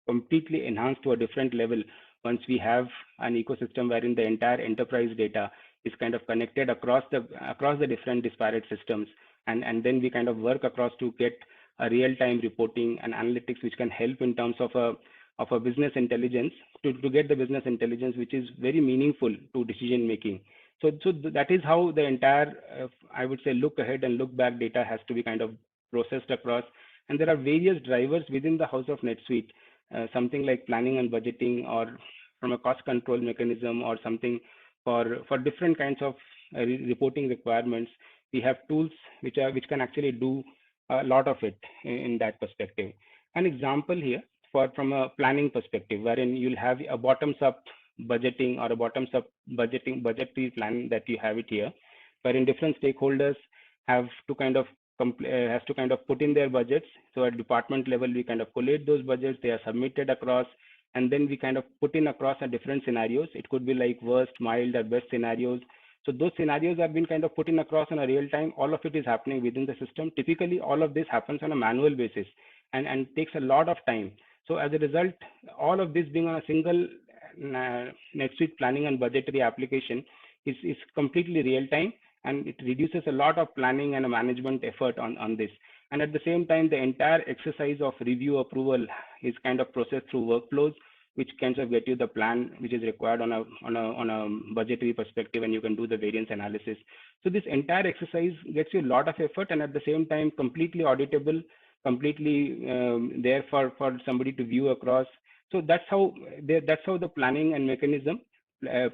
completely enhanced to a different level once we have an ecosystem wherein the entire enterprise data is kind of connected across the different disparate systems, and then we kind of work across to get a real-time reporting and analytics which can help in terms of a business intelligence to get the business intelligence which is very meaningful to decision making. That is how the entire, I would say, look ahead and look back data has to be kind of processed across. And there are various drivers within the house of NetSuite, something like planning and budgeting, or from a cost control mechanism, or something for different kinds of reporting requirements. We have tools which can actually do a lot of it in that perspective. An example here from a planning perspective, wherein you'll have a bottoms-up budgeting or a bottoms-up budgetary plan that you have it here, wherein different stakeholders have to kind of put in their budgets. So at department level, we kind of collate those budgets, they are submitted across, and then we kind of put in across a different scenarios. It could be like worst, mild, or best scenarios. So those scenarios have been kind of put in across in a real time. All of it is happening within the system. Typically, all of this happens on a manual basis and takes a lot of time. So as a result, all of this being on a single NetSuite planning and budgetary application is completely real time, and it reduces a lot of planning and a management effort on this. And at the same time, the entire exercise of review approval is kind of processed through workflows, which kind of get you the plan which is required on a budgetary perspective, and you can do the variance analysis. So this entire exercise gets you a lot of effort, and at the same time completely auditable, completely there for somebody to view across. So that's how the planning and mechanism,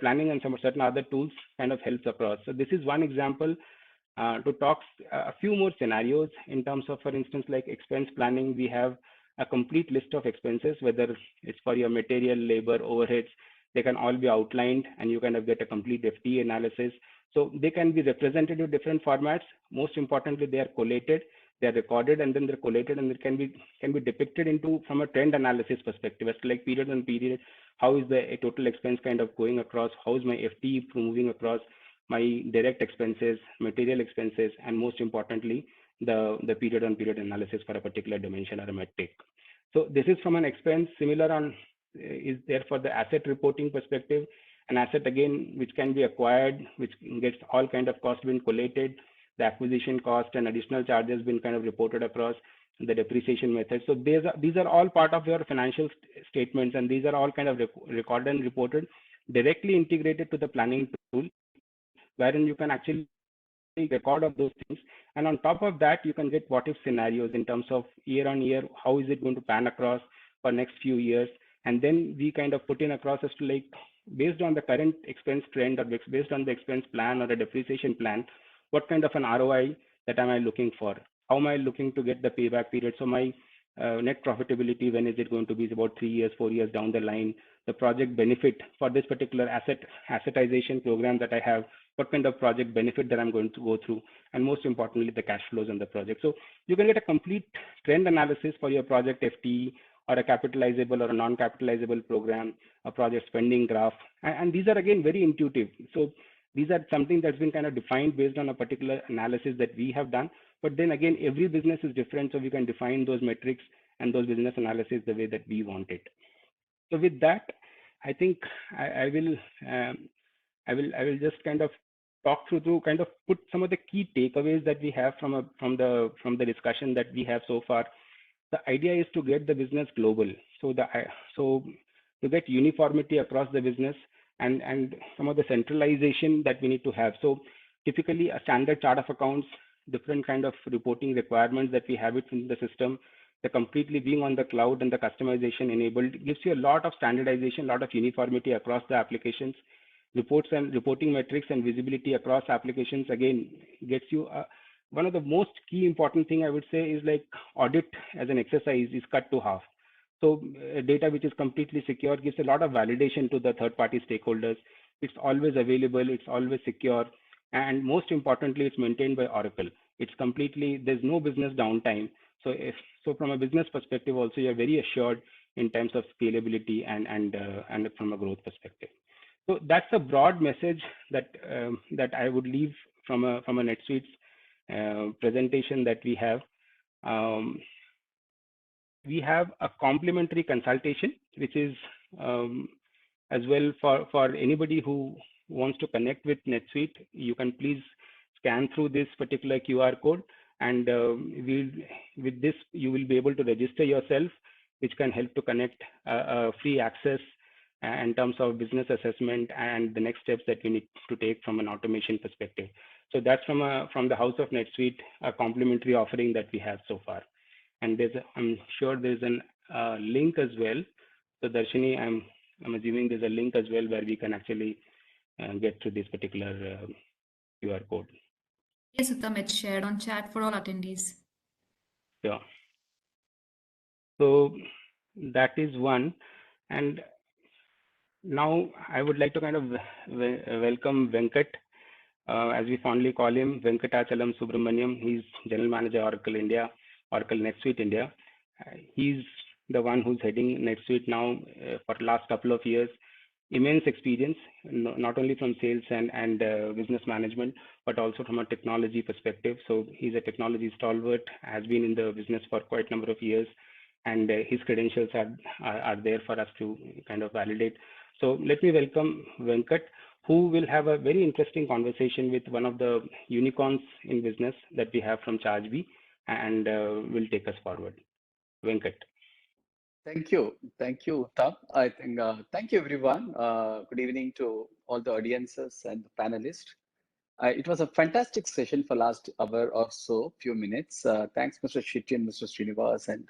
planning and some certain other tools kind of helps across. So this is one example. To talk a few more scenarios in terms of, for instance, like expense planning, we have a complete list of expenses, whether it's for your material, labor, overheads, they can all be outlined, and you kind of get a complete FTE analysis. So they can be represented in different formats. Most importantly, they are collated, they are recorded, and then they're collated, and it can be depicted into from a trend analysis perspective, as to like period on period, how is the total expense kind of going across, how is my FTE moving across, my direct expenses, material expenses, and most importantly, the period on period analysis for a particular dimension or a metric. So this is from an expense. Similar on is there for the asset reporting perspective. An asset, again, which can be acquired, which gets all kind of costs being collated, the acquisition cost and additional charges been kind of reported across, the depreciation method. So these are all part of your financial statements, and these are all kind of recorded and reported, directly integrated to the planning tool, wherein you can actually record of those things. And on top of that, you can get what if scenarios in terms of year on year, how is it going to pan across for next few years. And then we kind of put in across as to like, based on the current expense trend, or based on the expense plan or a depreciation plan, what kind of an ROI that am I looking for? How am I looking to get the payback period? So my net profitability, when is it going to be? It's about 3 years, 4 years down the line. The project benefit for this particular assetization program that I have, what kind of project benefit that I'm going to go through, and most importantly, the cash flows on the project. So you can get a complete trend analysis for your project FTE, or a capitalizable or a non-capitalizable program, a project spending graph. And these are again very intuitive. So these are something that's been kind of defined based on a particular analysis that we have done. But then again, every business is different, so we can define those metrics and those business analysis the way that we want it. So with that, I think I will just kind of talk through kind of put some of the key takeaways that we have from the discussion that we have so far. The idea is to get the business global. So to get uniformity across the business, and some of the centralization that we need to have. So typically a standard chart of accounts, different kind of reporting requirements that we have it in the system, the completely being on the cloud and the customization enabled gives you a lot of standardization, a lot of uniformity across the applications. Reports and reporting metrics and visibility across applications, again, gets you one of the most key important thing I would say is like audit as an exercise is cut to half. So data which is completely secure gives a lot of validation to the third-party stakeholders. It's always available, it's always secure, and most importantly, it's maintained by Oracle. It's completely, there's no business downtime. So from a business perspective also, you're very assured in terms of scalability and from a growth perspective. So that's a broad message that I would leave from a NetSuite's presentation that we have. We have a complimentary consultation, which is as well for anybody who wants to connect with NetSuite. You can please scan through this particular QR code, and with this, you will be able to register yourself, which can help to connect free access in terms of business assessment and the next steps that we need to take from an automation perspective. So that's from the house of NetSuite, a complementary offering that we have so far. And I'm sure there's a link as well. So Darshini, I'm assuming there's a link as well where we can actually get to this particular QR code. Yes, Uttam, it's shared on chat for all attendees. Yeah. So that is one. And now I would like to kind of welcome Venkat, as we fondly call him, Venkatachalam Subramaniam. He's General Manager, Oracle India, Oracle NetSuite India. He's the one who's heading NetSuite now for the last couple of years. Immense experience, not only from sales and business management, but also from a technology perspective. So he's a technology stalwart, has been in the business for quite a number of years, and his credentials are there for us to kind of validate. So let me welcome Venkat, who will have a very interesting conversation with one of the unicorns in business that we have from ChargeBee, and will take us forward. Venkat. Thank you. Thank you, Uttam. I think, thank you, everyone. Good evening to all the audiences and the panelists. It was a fantastic session for last hour or so, few minutes. Thanks, Mr. Shetty and Mr. Srinivas and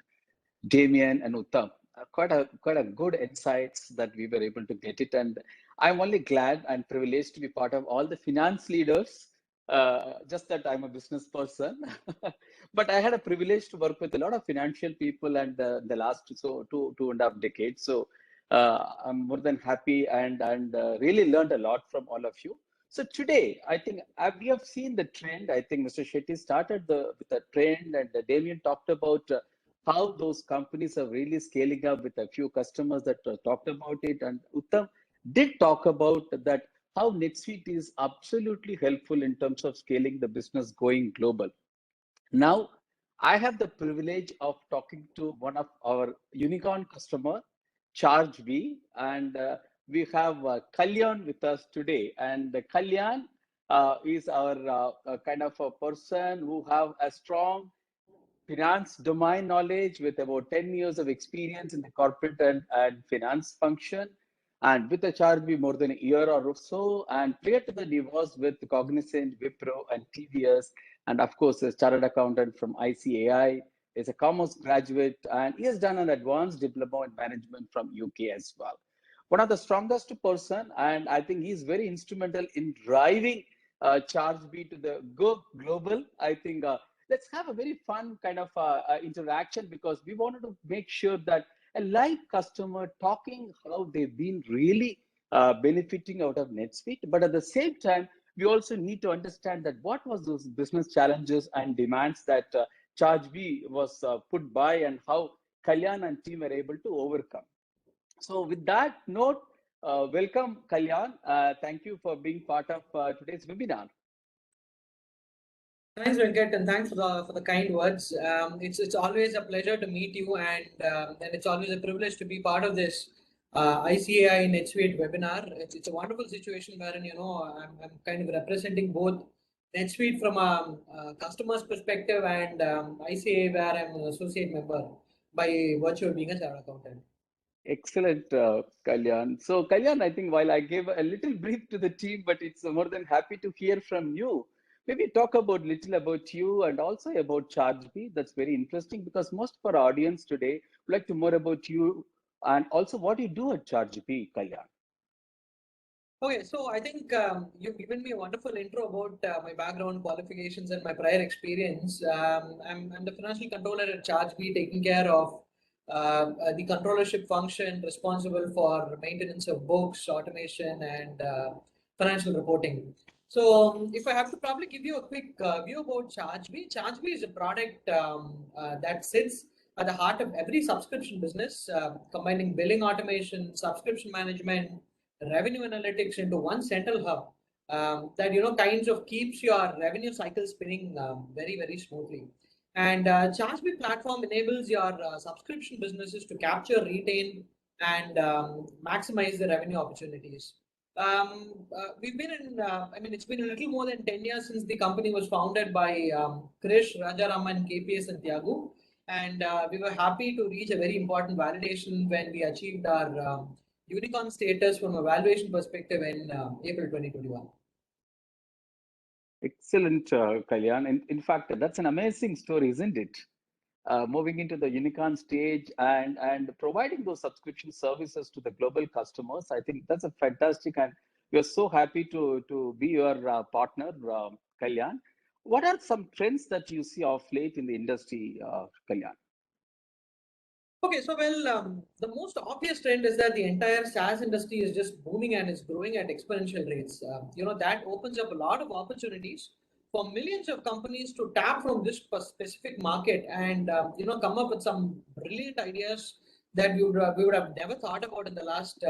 Damien and Uttam. Quite a good insights that we were able to get it. And I'm only glad and privileged to be part of all the finance leaders. Just that I'm a business person, but I had a privilege to work with a lot of financial people and the last two and a half decades. So I'm more than happy and really learned a lot from all of you. So today, I think we have seen the trend. I think Mr. Shetty started with the trend, and Damien talked about how those companies are really scaling up with a few customers that talked about it. And Uttam did talk about that, how NetSuite is absolutely helpful in terms of scaling the business going global. Now, I have the privilege of talking to one of our unicorn customer, ChargeBee, and we have Kalyan with us today. And Kalyan is our kind of a person who have a strong finance domain knowledge with about 10 years of experience in the corporate and finance function, and with a ChargeBee more than a year or so. And prior to that, he was with Cognizant, Wipro, and TVS, and of course, a chartered accountant from ICAI. Is a commerce graduate, and he has done an advanced diploma in management from UK as well. One of the strongest person, and I think he's very instrumental in driving ChargeBee to the go global. I think let's have a very fun kind of interaction, because we wanted to make sure that a live customer talking how they've been really benefiting out of NetSuite, but at the same time, we also need to understand that what was those business challenges and demands that ChargeBee was put by, and how Kalyan and team were able to overcome. So with that note, welcome Kalyan. Thank you for being part of today's webinar. Thanks, Venkat, and thanks for the kind words. It's always a pleasure to meet you, and it's always a privilege to be part of this ICAI NetSuite webinar. It's a wonderful situation wherein, you know, I'm kind of representing both NetSuite from a customer's perspective, and ICAI where I'm an associate member by virtue of being a chartered accountant. Excellent, Kalyan. So Kalyan, I think while I gave a little brief to the team, but it's more than happy to hear from you. Maybe talk about little about you and also about ChargeBee. That's very interesting, because most of our audience today would like to more about you and also what you do at ChargeBee, Kalyan. Okay, so I think you've given me a wonderful intro about my background, qualifications, and my prior experience. I'm the financial controller at ChargeBee, taking care of the controllership function, responsible for maintenance of books, automation, and financial reporting. So if I have to probably give you a quick view about ChargeBee, ChargeBee is a product that sits at the heart of every subscription business, combining billing automation, subscription management, revenue analytics into one central hub that, you know, kinds of keeps your revenue cycle spinning very, very smoothly. And ChargeBee platform enables your subscription businesses to capture, retain, and maximize the revenue opportunities. We've been in, I mean, it's been a little more than 10 years since the company was founded by Krish, Rajaraman, KPS, and Thiagu. And we were happy to reach a very important validation when we achieved our unicorn status from a valuation perspective in April 2021. Excellent, Kalyan. In fact, that's an amazing story, isn't it? Moving into the unicorn stage and providing those subscription services to the global customers. I think that's a fantastic, and we are so happy to be your partner, Kalyan. What are some trends that you see of late in the industry, Kalyan? Okay, so the most obvious trend is that the entire SaaS industry is just booming and it's growing at exponential rates. That opens up a lot of opportunities for millions of companies to tap from this specific market and come up with some brilliant ideas that we would have never thought about in the last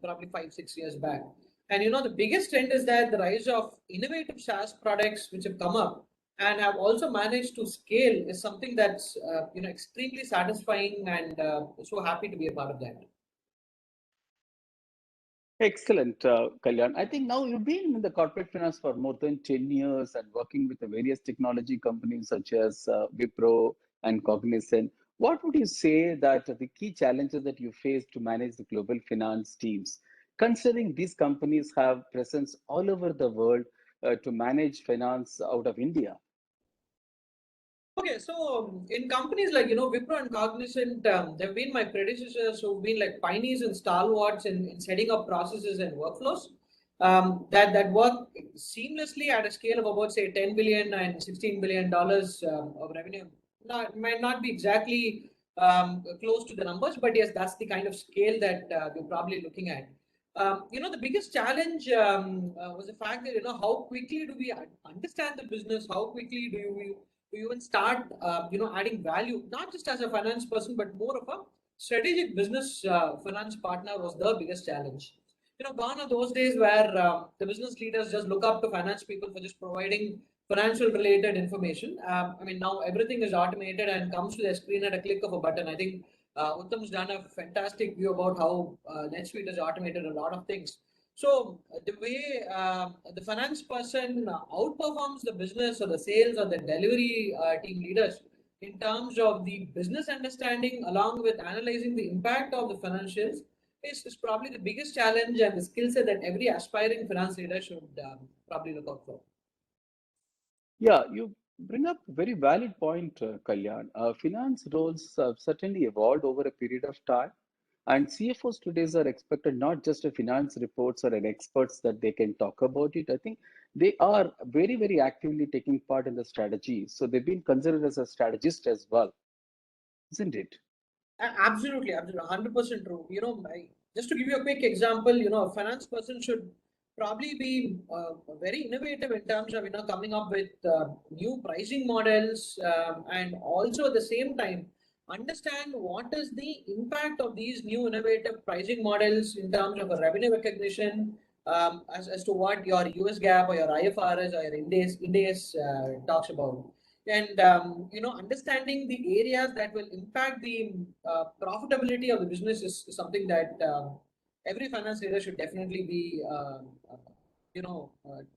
probably 5-6 years back. And the biggest trend is that the rise of innovative SaaS products which have come up and have also managed to scale is something that's extremely satisfying, and so happy to be a part of that. Excellent, Kalyan. I think now you've been in the corporate finance for more than 10 years and working with the various technology companies such as Wipro and Cognizant. What would you say that the key challenges that you face to manage the global finance teams, considering these companies have presence all over the world to manage finance out of India? Okay, so in companies like Wipro and Cognizant, they've been my predecessors who've been like pioneers and stalwarts in setting up processes and workflows that work seamlessly at a scale of about say $10 billion and $16 billion of revenue. Might not be exactly close to the numbers, but yes, that's the kind of scale that we're probably looking at. The biggest challenge was the fact that how quickly do we understand the business? How quickly do you even start adding value, not just as a finance person, but more of a strategic business finance partner was the biggest challenge. Gone are those days where the business leaders just look up to finance people for just providing financial related information. Now everything is automated and comes to the screen at a click of a button. I think Uttam's done a fantastic view about how NetSuite has automated a lot of things. So the way the finance person outperforms the business or the sales or the delivery team leaders in terms of the business understanding along with analyzing the impact of the financials is probably the biggest challenge and the skill set that every aspiring finance leader should probably look out for. Yeah, you bring up a very valid point, Kalyan. Finance roles have certainly evolved over a period of time. And CFOs today are expected not just a finance reports or an experts that they can talk about it. I think they are very, very actively taking part in the strategy. So they've been considered as a strategist as well, isn't it? Absolutely, 100% true. Just to give you a quick example, a finance person should probably be very innovative in terms of coming up with new pricing models and also at the same time understand what is the impact of these new innovative pricing models in terms of a revenue recognition as to what your US GAAP or your IFRS or your Ind AS talks about. And understanding the areas that will impact the profitability of the business is something that every finance leader should definitely be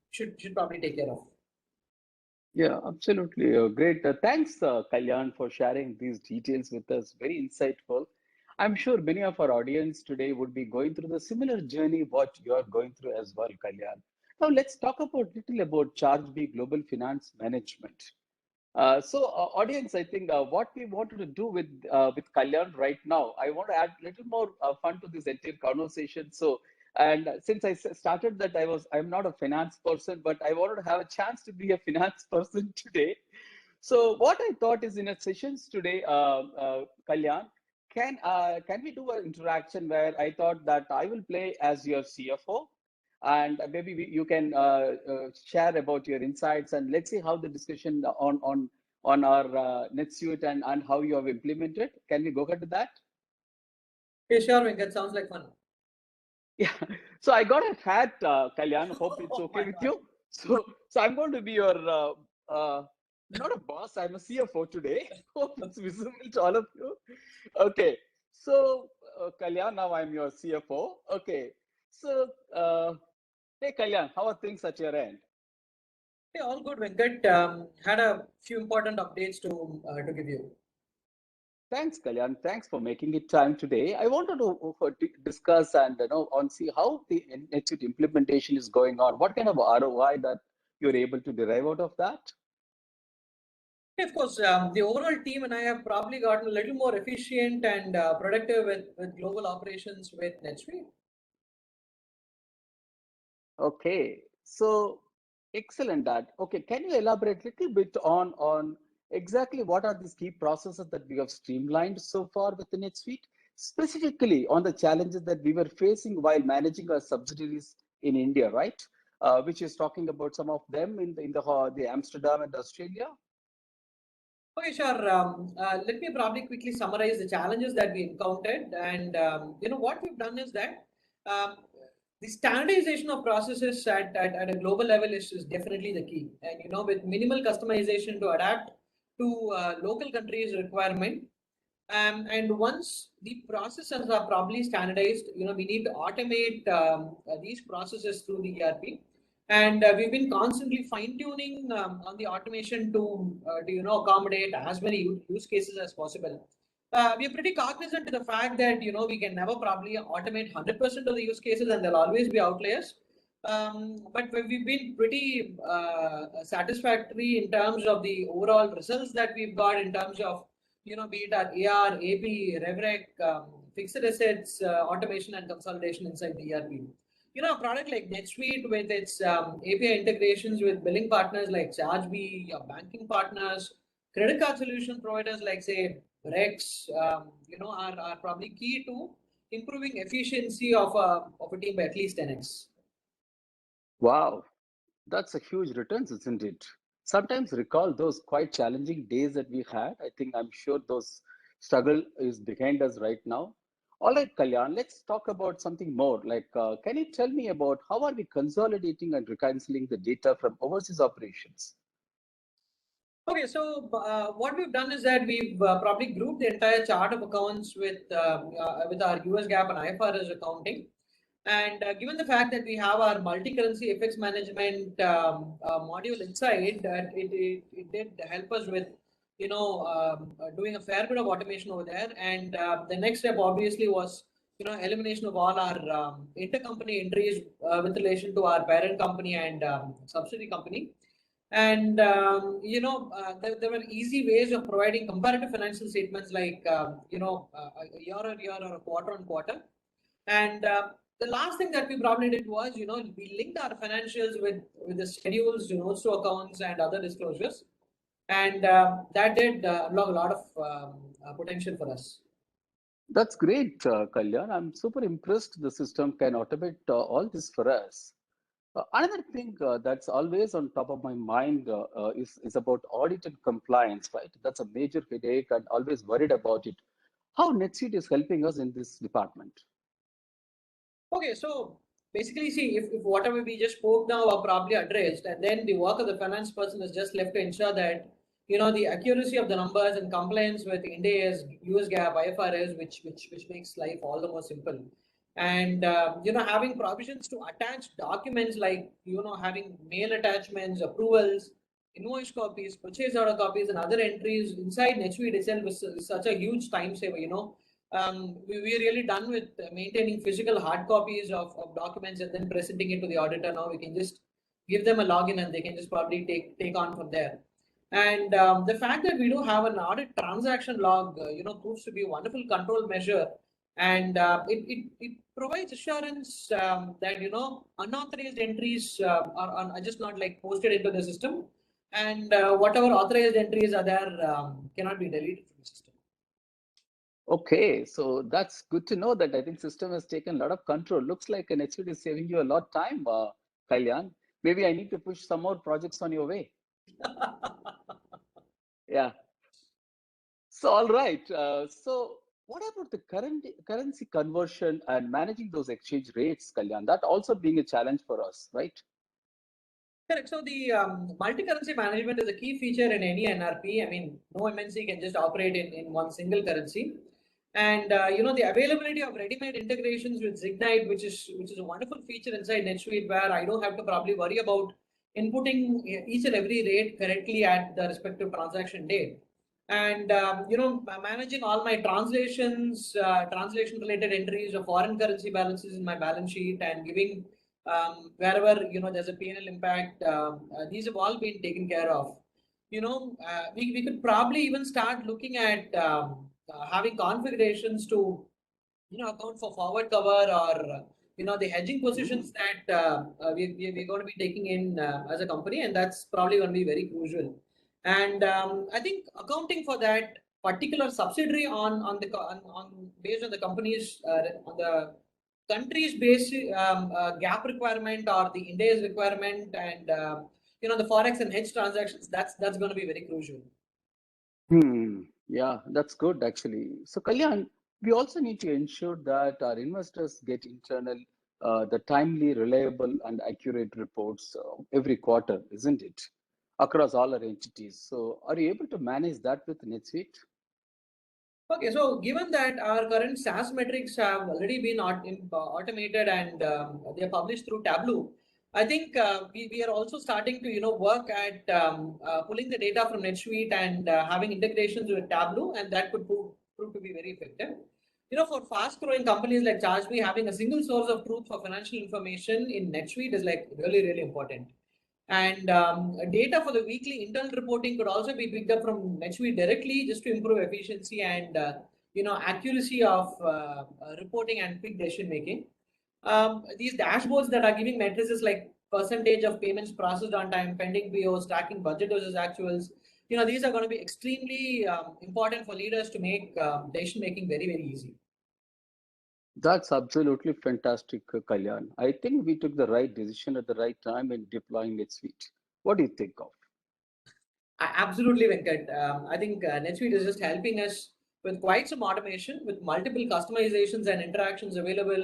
should probably take care of. Yeah, absolutely. Great. Thanks, Kalyan, for sharing these details with us. Very insightful. I'm sure many of our audience today would be going through the similar journey what you are going through as well, Kalyan. Now let's talk little about ChargeBee Global Finance Management. Audience, I think what we wanted to do with Kalyan right now, I want to add a little more fun to this entire conversation. And since I started that I'm not a finance person, but I wanted to have a chance to be a finance person today. So what I thought is in a sessions today, Kalyan, can we do an interaction where I thought that I will play as your CFO, and maybe you can share about your insights, and let's see how the discussion on our NetSuite and how you have implemented. Can we go ahead to that? Okay, sure, Venkat. Sounds like fun. Yeah, so I got a hat, Kalyan. Hope it's okay with you. So I'm going to be your not a boss. I'm a CFO today. Hope it's visible to all of you. Okay, so Kalyan, now I'm your CFO. Okay, so hey Kalyan, how are things at your end? Hey, all good, Venkat. Had a few important updates to give you. Thanks, Kalyan. Thanks for making it time today. I wanted to discuss and on see how the NetSuite implementation is going on. What kind of ROI that you're able to derive out of that? Of course, the overall team and I have probably gotten a little more efficient and productive with global operations with NetSuite. Okay, so excellent that. Okay, can you elaborate a little bit on exactly what are these key processes that we have streamlined so far with the NetSuite, specifically on the challenges that we were facing while managing our subsidiaries in India, right? Which is talking about some of them in the Amsterdam and Australia. Okay, sure. Let me probably quickly summarize the challenges that we encountered. And what we've done is that the standardization of processes at a global level is definitely the key. And with minimal customization to adapt to local countries' requirement. And once the processes are probably standardized, we need to automate these processes through the ERP. And we've been constantly fine-tuning on the automation to accommodate as many use cases as possible. We're pretty cognizant of the fact that we can never probably automate 100% of the use cases, and there'll always be outliers. But we've been pretty satisfactory in terms of the overall results that we've got in terms of be it our AR, AP, RevRec, fixed assets, automation and consolidation inside the ERP. A product like NetSuite with its API integrations with billing partners like ChargeBee, your banking partners, credit card solution providers like say Rex, are probably key to improving efficiency of a team by at least 10x. Wow, that's a huge returns, isn't it? Sometimes recall those quite challenging days that we had. I'm sure those struggle is behind us right now. All right, Kalyan, let's talk about something more. Like, can you tell me about how are we consolidating and reconciling the data from overseas operations? Okay, so what we've done is that we've probably grouped the entire chart of accounts with our US GAAP and IFRS accounting. And given the fact that we have our multi-currency FX management module inside, that it did help us with doing a fair bit of automation over there. And the next step obviously was elimination of all our intercompany entries with relation to our parent company and subsidiary company. And there were easy ways of providing comparative financial statements like a year on year or a quarter on quarter. And the last thing that we probably did was, we linked our financials with the schedules, notes to accounts and other disclosures. And that did unlock a lot of potential for us. That's great, Kalyan. I'm super impressed the system can automate all this for us. Another thing that's always on top of my mind is about audit and compliance, right? That's a major headache and always worried about it. How NetSuite is helping us in this department? Okay, so basically, see, if whatever we just spoke now are probably addressed, and then the work of the finance person is just left to ensure that the accuracy of the numbers and compliance with India's US GAAP, IFRS, which makes life all the more simple. And having provisions to attach documents like having mail attachments, approvals, invoice copies, purchase order copies, and other entries inside NetSuite itself is such a huge time saver. We're really done with maintaining physical hard copies of documents and then presenting it to the auditor. Now we can just give them a login and they can just probably take on from there. And the fact that we do have an audit transaction log, proves to be a wonderful control measure. And it provides assurance that unauthorized entries are just not like posted into the system, and whatever authorized entries are there cannot be deleted from the system. Okay, so that's good to know that I think system has taken a lot of control. Looks like NetSuite is saving you a lot of time, Kalyan. Maybe I need to push some more projects on your way. Yeah. So all right. So what about the currency conversion and managing those exchange rates, Kalyan? That also being a challenge for us, right? Correct. So the multi-currency management is a key feature in any NRP. I mean, no MNC can just operate in one single currency. And the availability of ready-made integrations with Zignite, which is a wonderful feature inside NetSuite, where I don't have to probably worry about inputting each and every rate correctly at the respective transaction date. and managing all my translations, translation related entries of foreign currency balances in my balance sheet, and giving wherever there's a P&L impact. These have all been taken care of. We could probably even start looking at having configurations to account for forward cover, or the hedging positions that we're going to be taking in as a company, and that's probably going to be very crucial. And I think accounting for that particular subsidiary on based on the company's on the country's based gap requirement or the India's requirement, and the forex and hedge transactions, that's going to be very crucial. Yeah, that's good actually. So Kalyan, we also need to ensure that our investors get the timely, reliable, and accurate reports every quarter, isn't it? Across all our entities. So are you able to manage that with NetSuite? Okay, so given that our current SaaS metrics have already been automated and they are published through Tableau, I think we are also starting to work at pulling the data from NetSuite and having integrations with Tableau, and that could prove to be very effective. For fast-growing companies like ChargeBee, having a single source of truth for financial information in NetSuite is like really important. And data for the weekly internal reporting could also be picked up from NetSuite directly, just to improve efficiency and accuracy of reporting and quick decision making. These dashboards that are giving matrices like percentage of payments processed on time, pending POs, tracking budget versus actuals, these are going to be extremely important for leaders to make decision making very easy. That's absolutely fantastic, Kalyan. I think we took the right decision at the right time in deploying NetSuite. What do you think of? Absolutely, Venkat. I think NetSuite is just helping us with quite some automation, with multiple customizations and interactions available,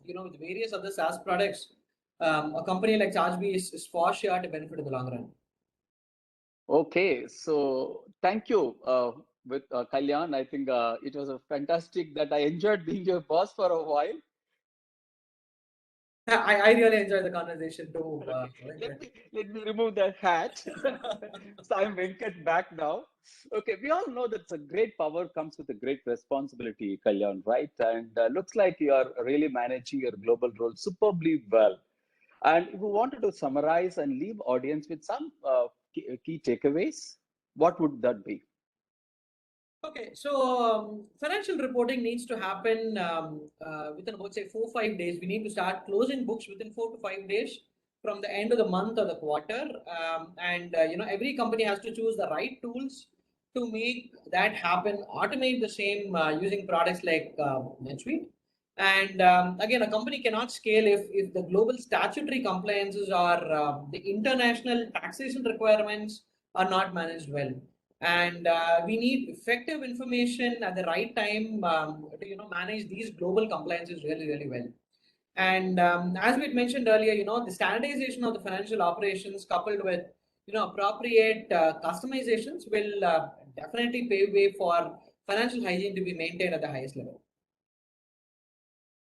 with various other SaaS products. A company like ChargeBee is for sure to benefit in the long run. Okay, so thank you with Kalyan. I think it was a fantastic that I enjoyed being your boss for a while. I really enjoyed the conversation too. Let me remove the hat. So I'm Venkat back now. Okay, we all know that a great power comes with a great responsibility, Kalyan, right? And looks like you are really managing your global role superbly well. And if you wanted to summarize and leave audience with some key takeaways, what would that be? Okay, so financial reporting needs to happen within about say 4-5 days. We need to start closing books within 4 to 5 days from the end of the month or the quarter, and every company has to choose the right tools to make that happen. Automate the same using products like NetSuite. And again, a company cannot scale if the global statutory compliances or the international taxation requirements are not managed well. And we need effective information at the right time to manage these global compliances really well. And as we had mentioned earlier, the standardization of the financial operations coupled with appropriate customizations will definitely pave way for financial hygiene to be maintained at the highest level.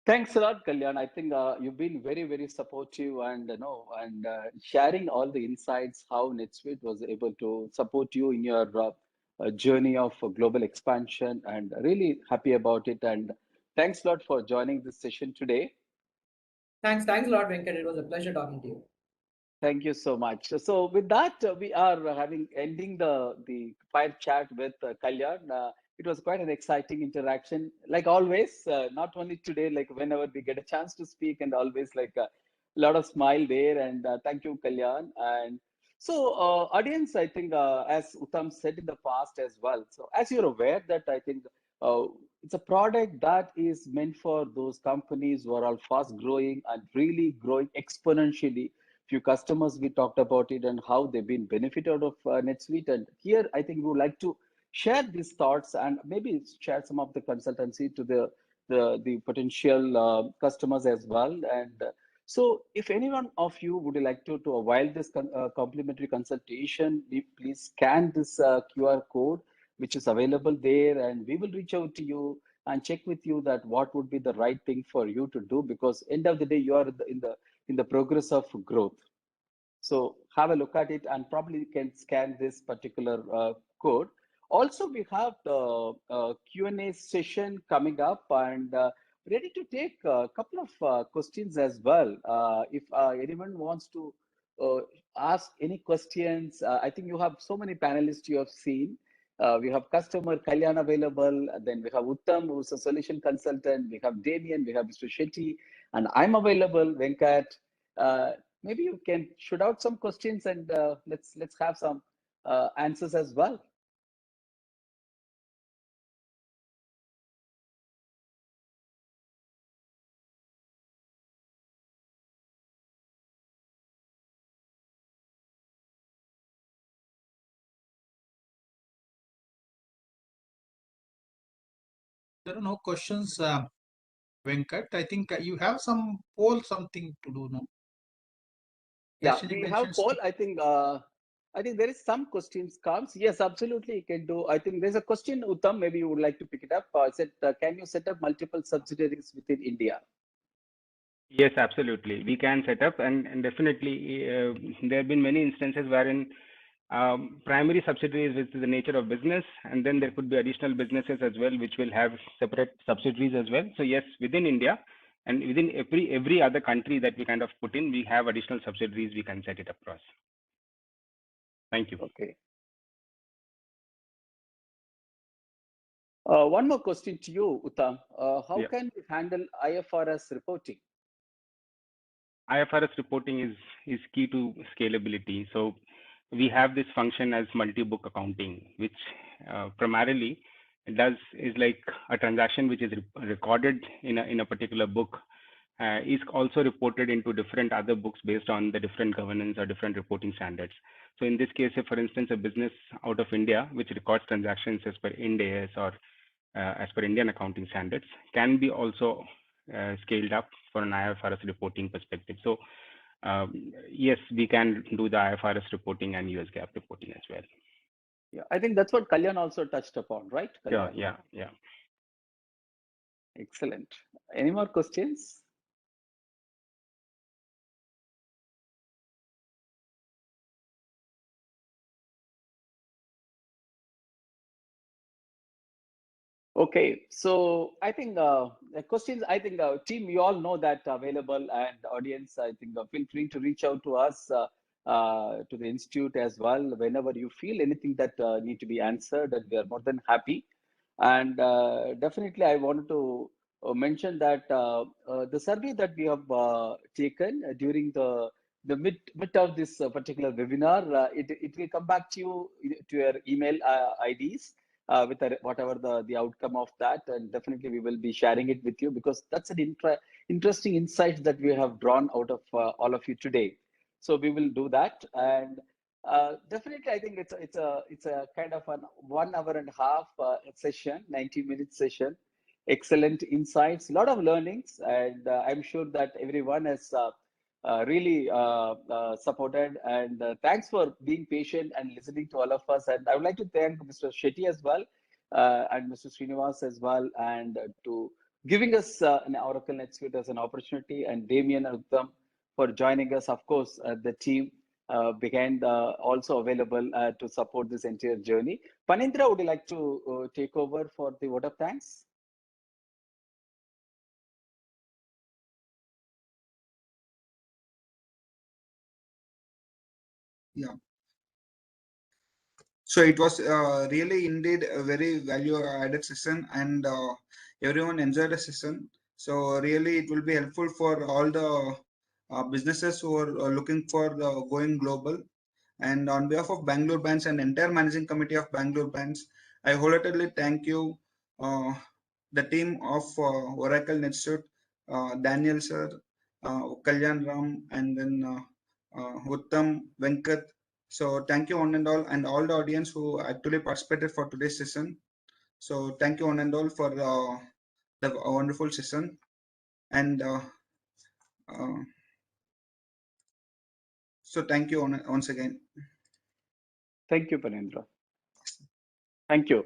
Thanks a lot, Kalyan. I think you've been very supportive and sharing all the insights how NetSuite was able to support you in your journey of global expansion, and really happy about it. And thanks a lot for joining this session today. Thanks a lot, Venkat. It was a pleasure talking to you. Thank you so much. So with that, we are ending the fire chat with Kalyan. It was quite an exciting interaction, like always, not only today, like whenever we get a chance to speak, and always like a lot of smile there. And thank you, Kalyan. And so audience, I think as Uttam said in the past as well, so as you're aware that I think it's a product that is meant for those companies who are all fast growing and really growing exponentially. Few customers, we talked about it and how they've been benefited of NetSuite. And here, I think we would like to share these thoughts and maybe share some of the consultancy to the potential customers as well. And so if anyone of you would like to avail this complimentary consultation, please scan this QR code, which is available there, and we will reach out to you and check with you that what would be the right thing for you to do, because end of the day, you are in the progress of growth. So have a look at it and probably can scan this particular code. Also, we have the Q&A session coming up, and ready to take a couple of questions as well. If anyone wants to ask any questions, I think you have so many panelists you have seen. We have customer Kalyan available, then we have Uttam, who's a solution consultant, we have Damien, we have Mr. Shetty, and I'm available, Venkat. Maybe you can shoot out some questions, and let's have some answers as well. There are no questions, Venkat. I think you have some poll, something to do, no? Yeah, Actually we have mentions poll. I think there is some questions comes. Yes, absolutely, you can do. I think there's a question, Uttam. Maybe you would like to pick it up. I said, can you set up multiple subsidiaries within India? Yes, absolutely. We can set up, and definitely there have been many instances wherein primary subsidiaries, which is the nature of business, and then there could be additional businesses as well, which will have separate subsidiaries as well. So yes, within India and within every other country that we kind of put in, we have additional subsidiaries we can set it across. Thank you. Okay. One more question to you, Uttam. How Yeah. can we handle IFRS reporting? IFRS reporting is key to scalability. So we have this function as multi-book accounting, which primarily is like a transaction which is recorded in a particular book, is also reported into different other books based on the different governance or different reporting standards. So in this case, if for instance a business out of India which records transactions as per Ind AS or as per Indian accounting standards, can be also scaled up for an IFRS reporting perspective. So yes, we can do the IFRS reporting and US GAAP reporting as well. Yeah, I think that's what Kalyan also touched upon, right? Yeah, Kalyan? yeah. Excellent. Any more questions? Okay, so I think the questions, I think team, you all know that available, and audience, I think feel free to reach out to us, to the Institute as well, whenever you feel anything that need to be answered, and we are more than happy. And definitely I wanted to mention that the survey that we have taken during the mid of this particular webinar, it will come back to you to your email IDs. With whatever the outcome of that, and definitely we will be sharing it with you, because that's an interesting insight that we have drawn out of all of you today. So we will do that, and definitely I think it's a kind of an 1 hour and a half session, 90-minute session. Excellent insights, a lot of learnings, and I'm sure that everyone has really supported, and thanks for being patient and listening to all of us. And I would like to thank Mr. Shetty as well, and Mr. Srinivas as well, and to giving us an Oracle NetSuite as an opportunity, and Damien and Uttam for joining us. Of course, the team began also available to support this entire journey. Panindra, would you like to take over for the vote of thanks? Yeah. So it was really indeed a very value-added session, and everyone enjoyed the session. So really, it will be helpful for all the businesses who are looking for going global. And on behalf of Bangalore Branch and entire managing committee of Bangalore Branch, I wholeheartedly thank you, the team of Oracle NetSuite, Daniel sir, Kalyan Ram, and then Uttam, Venkat. So thank you one and all the audience who actually participated for today's session. So thank you one and all for the wonderful session. And so thank you once again. Thank you, Panindra. Thank you.